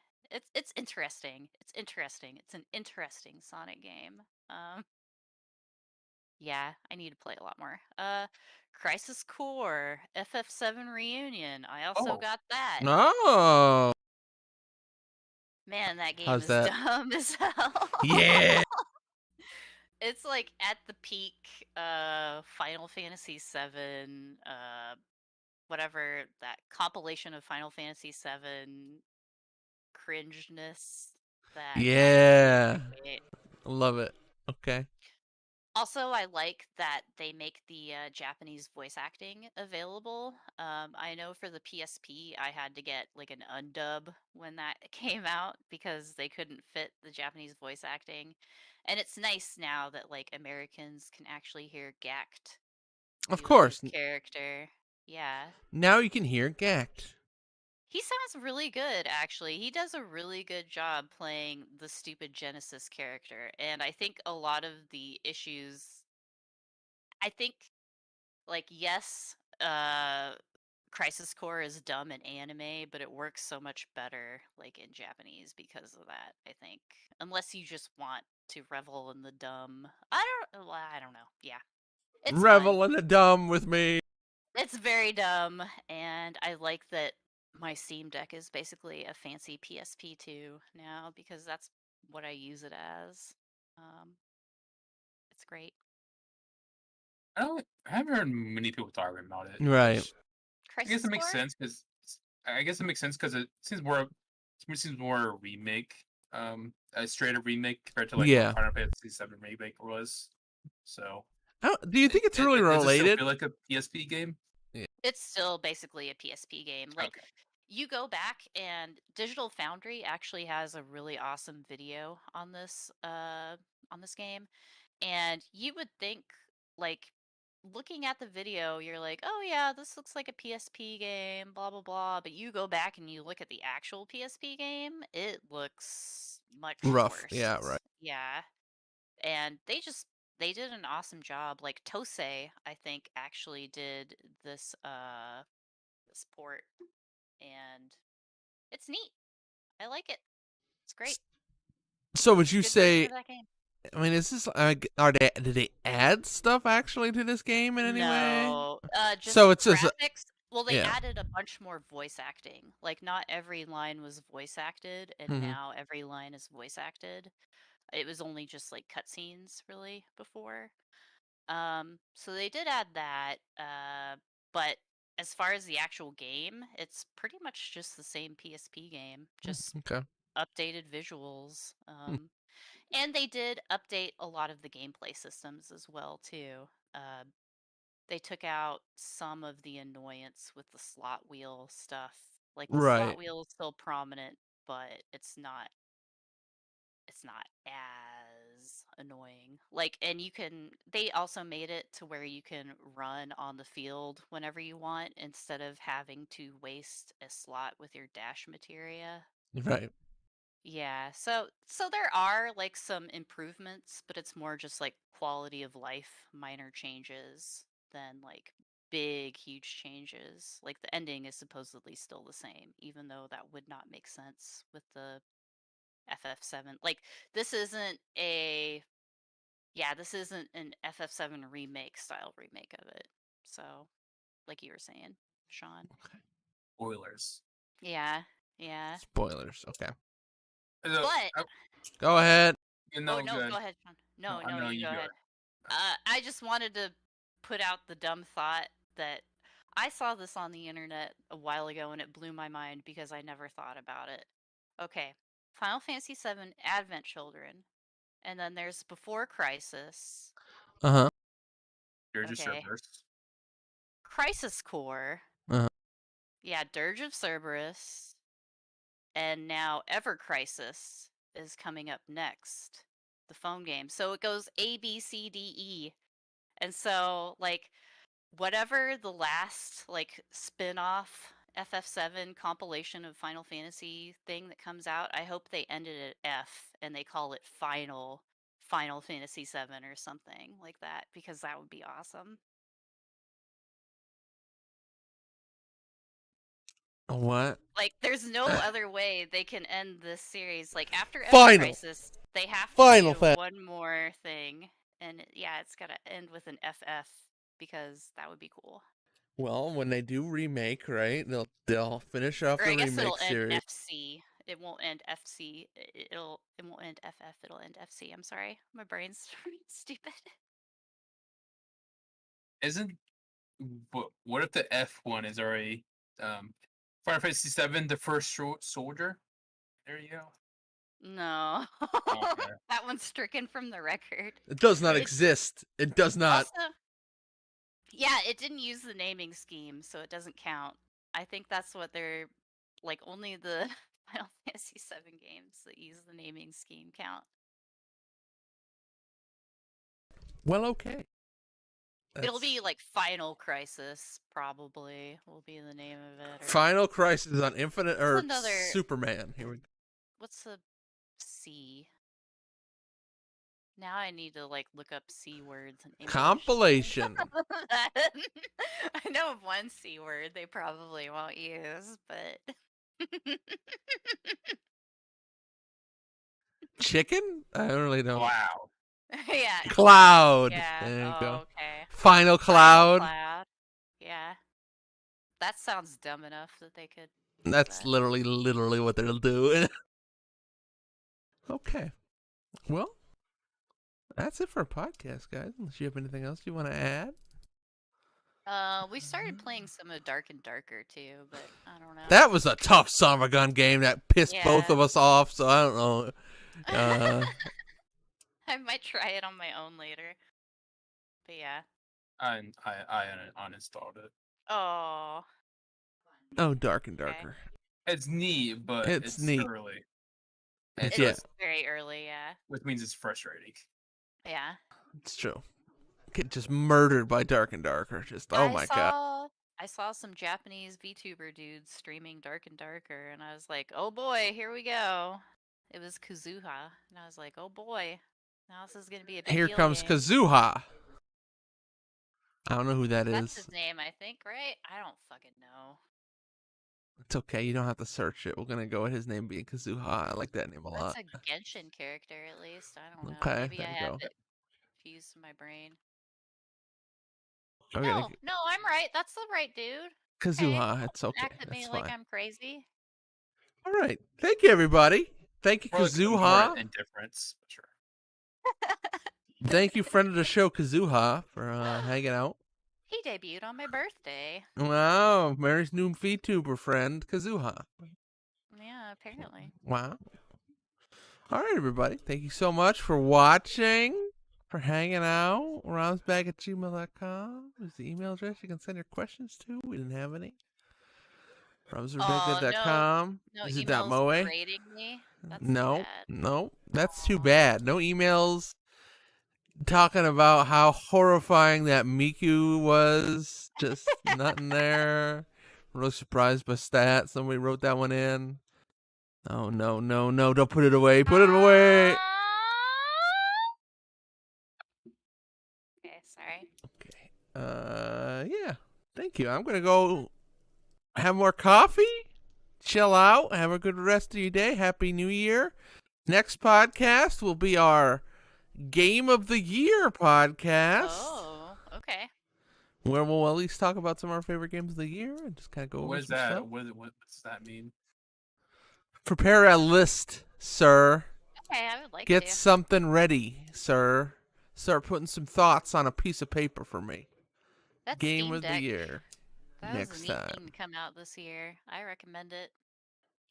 It's interesting. It's interesting. It's an interesting Sonic game. Yeah, I need to play a lot more. Crisis Core, FF7 Reunion. I also Oh, got that. Oh. Man, that game How's is that? dumb as hell. Yeah. It's like at the peak Final Fantasy 7 whatever that compilation of Final Fantasy 7 cringeness that I really Yeah. appreciate. Love it. Okay. Also, I like that they make the Japanese voice acting available. I know for the PSP, I had to get like an undub when that came out because they couldn't fit the Japanese voice acting. And it's nice now that like Americans can actually hear Gact Of doing his course. character. Yeah. Now you can hear Gact. He sounds really good, actually. He does a really good job playing the stupid Genesis character. And I think a lot of the issues, I think, like, yes, Crisis Core is dumb in anime, but it works so much better, like, in Japanese because of that, I think. Unless you just want to revel in the dumb. Well, I don't know. Yeah. It's fun. Revel in the dumb with me. It's very dumb, and I like that my Steam Deck is basically a fancy PSP2 now because that's what I use it as. Um, it's great. I haven't heard many people talking about it. Right. Which I guess Crisis it makes Core? sense because it seems more a remake, a straight up remake compared to like what Yeah. Final Fantasy VII remake was. So, Do you think it's really does it still related? feel like a PSP game? Yeah. It's still basically a PSP game. Like, Okay. you go back and Digital Foundry actually has a really awesome video on this game, and you would think, like, looking at the video, you're like, oh yeah, this looks like a PSP game, blah blah blah. But you go back and you look at the actual PSP game, it looks much Rough. worse. Yeah. Right. Yeah. And they did an awesome job. Like Tosei, I think, actually did this port, and it's neat. I like it. It's great. So would you Good version say? of that game. I mean, is this? Did they add stuff actually to this game in any way? No, So just it's just. graphics. Well, they Yeah. added a bunch more voice acting. Like, not every line was voice acted, and Hmm. now every line is voice acted. It was only just like cutscenes, really, before. So they did add that. But as far as the actual game, it's pretty much just the same PSP game, just Okay. updated visuals. Hmm. And they did update a lot of the gameplay systems as well, too. They took out some of the annoyance with the slot wheel stuff. Like, the slot Right. wheel is still prominent, but it's not as annoying. Like, and they also made it to where you can run on the field whenever you want instead of having to waste a slot with your dash materia. Right. Yeah, so there are like some improvements, but it's more just like quality of life, minor changes than like big, huge changes. Like the ending is supposedly still the same, even though that would not make sense with the FF7. Like this isn't a this isn't an FF7 remake style remake of it. So, like you were saying, Sean. Spoilers. Yeah, yeah. Spoilers. Okay. But Go ahead. oh No, no, good. go ahead, Sean. No, No, I no, know you you go do ahead. it. I just wanted to put out the dumb thought that I saw this on the internet a while ago and it blew my mind because I never thought about it. Okay, Final Fantasy VII Advent Children, and then there's Before Crisis. Uh huh. Dirge of Okay, Cerberus. Crisis Core. Uh-huh. Yeah, Dirge of Cerberus, and now Ever Crisis is coming up next. the phone game. So it goes A, B, C, D, E. And so, like, whatever the last, like, spin-off FF7 compilation of Final Fantasy thing that comes out, I hope they ended at F and they call it Final Fantasy 7 or something like that, because that would be awesome. What? Like, there's no other way they can end this series. Like, after Ever Final. Crisis, they have to Final do Fan. one more thing. And yeah, it's gotta end with an FF, because that would be cool. Well, when they do remake, right? They'll finish off Or the I guess remake it'll end series. FC. It won't end FC. It won't end FF. It'll end FC. I'm sorry, my brain's stupid. Isn't what if the F1 is already Final Fantasy 7, the first soldier? There you go. No, Okay. that one's stricken from the record. It does not It's- exist. It does not. Also, yeah, it didn't use the naming scheme, so it doesn't count. I think that's what they're like. Only the Final Fantasy 7 games that use the naming scheme count. Well, okay. It'll be like Final Crisis, probably, will be the name of it. Or Final Crisis on Infinite Earth another- Superman. Here we go. what's the C? Now I need to like look up C words in English. Compilation. I know of one C word they probably won't use, but Chicken? I really don't. Wow. yeah. Cloud. Yeah. There you go. Okay. Final Final Cloud. Cloud. Yeah. That sounds dumb enough that they could. use That's that. literally what they'll do. Okay. Well, that's it for a podcast, guys. Unless you have anything else you want to add. We started playing some of Dark and Darker too, but I don't know. That was a tough summer gun game that pissed both Yeah. of us off, so I don't know. I might try it on my own later. But yeah. I uninstalled it. Oh. Oh, Dark and Okay. Darker. It's neat, but It's it's neat. early. It's- It yeah. is very early, yeah. Which means it's frustrating. Yeah. It's true. Get just murdered by Dark and Darker. Just oh my god. I saw some Japanese VTuber dudes streaming Dark and Darker, and I was like, oh boy, here we go. It was Kazuha, and I was like, oh boy, now this is gonna be a big Here deal comes game. Kazuha. I don't know who that That's is. his name, I think, right? I don't fucking know. It's okay. You don't have to search it. We're gonna go with his name being Kazuha. I like that name a lot. That's a Genshin character, at least. I don't know. Okay, Maybe I there you have go. it fused in my brain. Okay, No, I'm right. That's the right dude. Kazuha. It's okay. Act at me That's like fine. I'm crazy. All right. Thank you, everybody. Thank you, Probably Kazuha. Indifference, but sure. Thank you, friend of the show, Kazuha, for hanging out. He debuted on my birthday. Wow, Mary's new VTuber friend, Kazuha. Yeah, apparently. Wow. All right, everybody. Thank you so much for watching, for hanging out. Romsbag@gmail.com is the email address you can send your questions to. We didn't have any. Romsbag.com. No Is it emails .moe? berating me. That's too No, bad. no, that's too Aw. bad. No emails talking about how horrifying that Miku was. Just nothing there. Really surprised by stat. Somebody wrote that one in. Oh, no, no, no. Don't put it away. Put it away. Okay, sorry. Okay. Yeah. Thank you. I'm going to go have more coffee, chill out, have a good rest of your day. Happy New Year. Next podcast will be our Game of the Year podcast, Oh, okay. where we'll at least talk about some of our favorite games of the year and just kind of go over What is some that? stuff. What does that mean? Prepare a list, sir. Okay, I would like Get to. something ready, sir. Start putting some thoughts on a piece of paper for me. That Game Steam of the Deck, Year. that was next a neat time. thing to come out this year. I recommend it.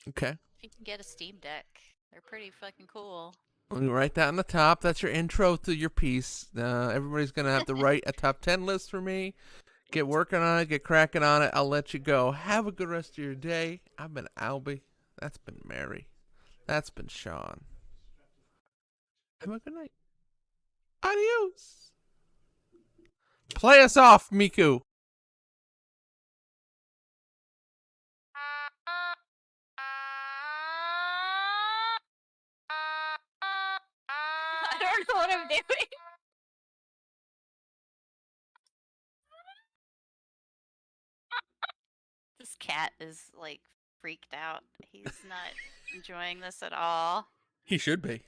Okay. If you can get a Steam Deck, they're pretty fucking cool. Let me write that on the top. That's your intro to your piece. Everybody's going to have to write a top 10 list for me. Get working on it. Get cracking on it. I'll let you go. Have a good rest of your day. I've been Albie. That's been Mary. That's been Sean. Have a good night. Adios. Play us off, Miku. I don't know what I'm doing. This cat is like freaked out. He's not enjoying this at all. He should be.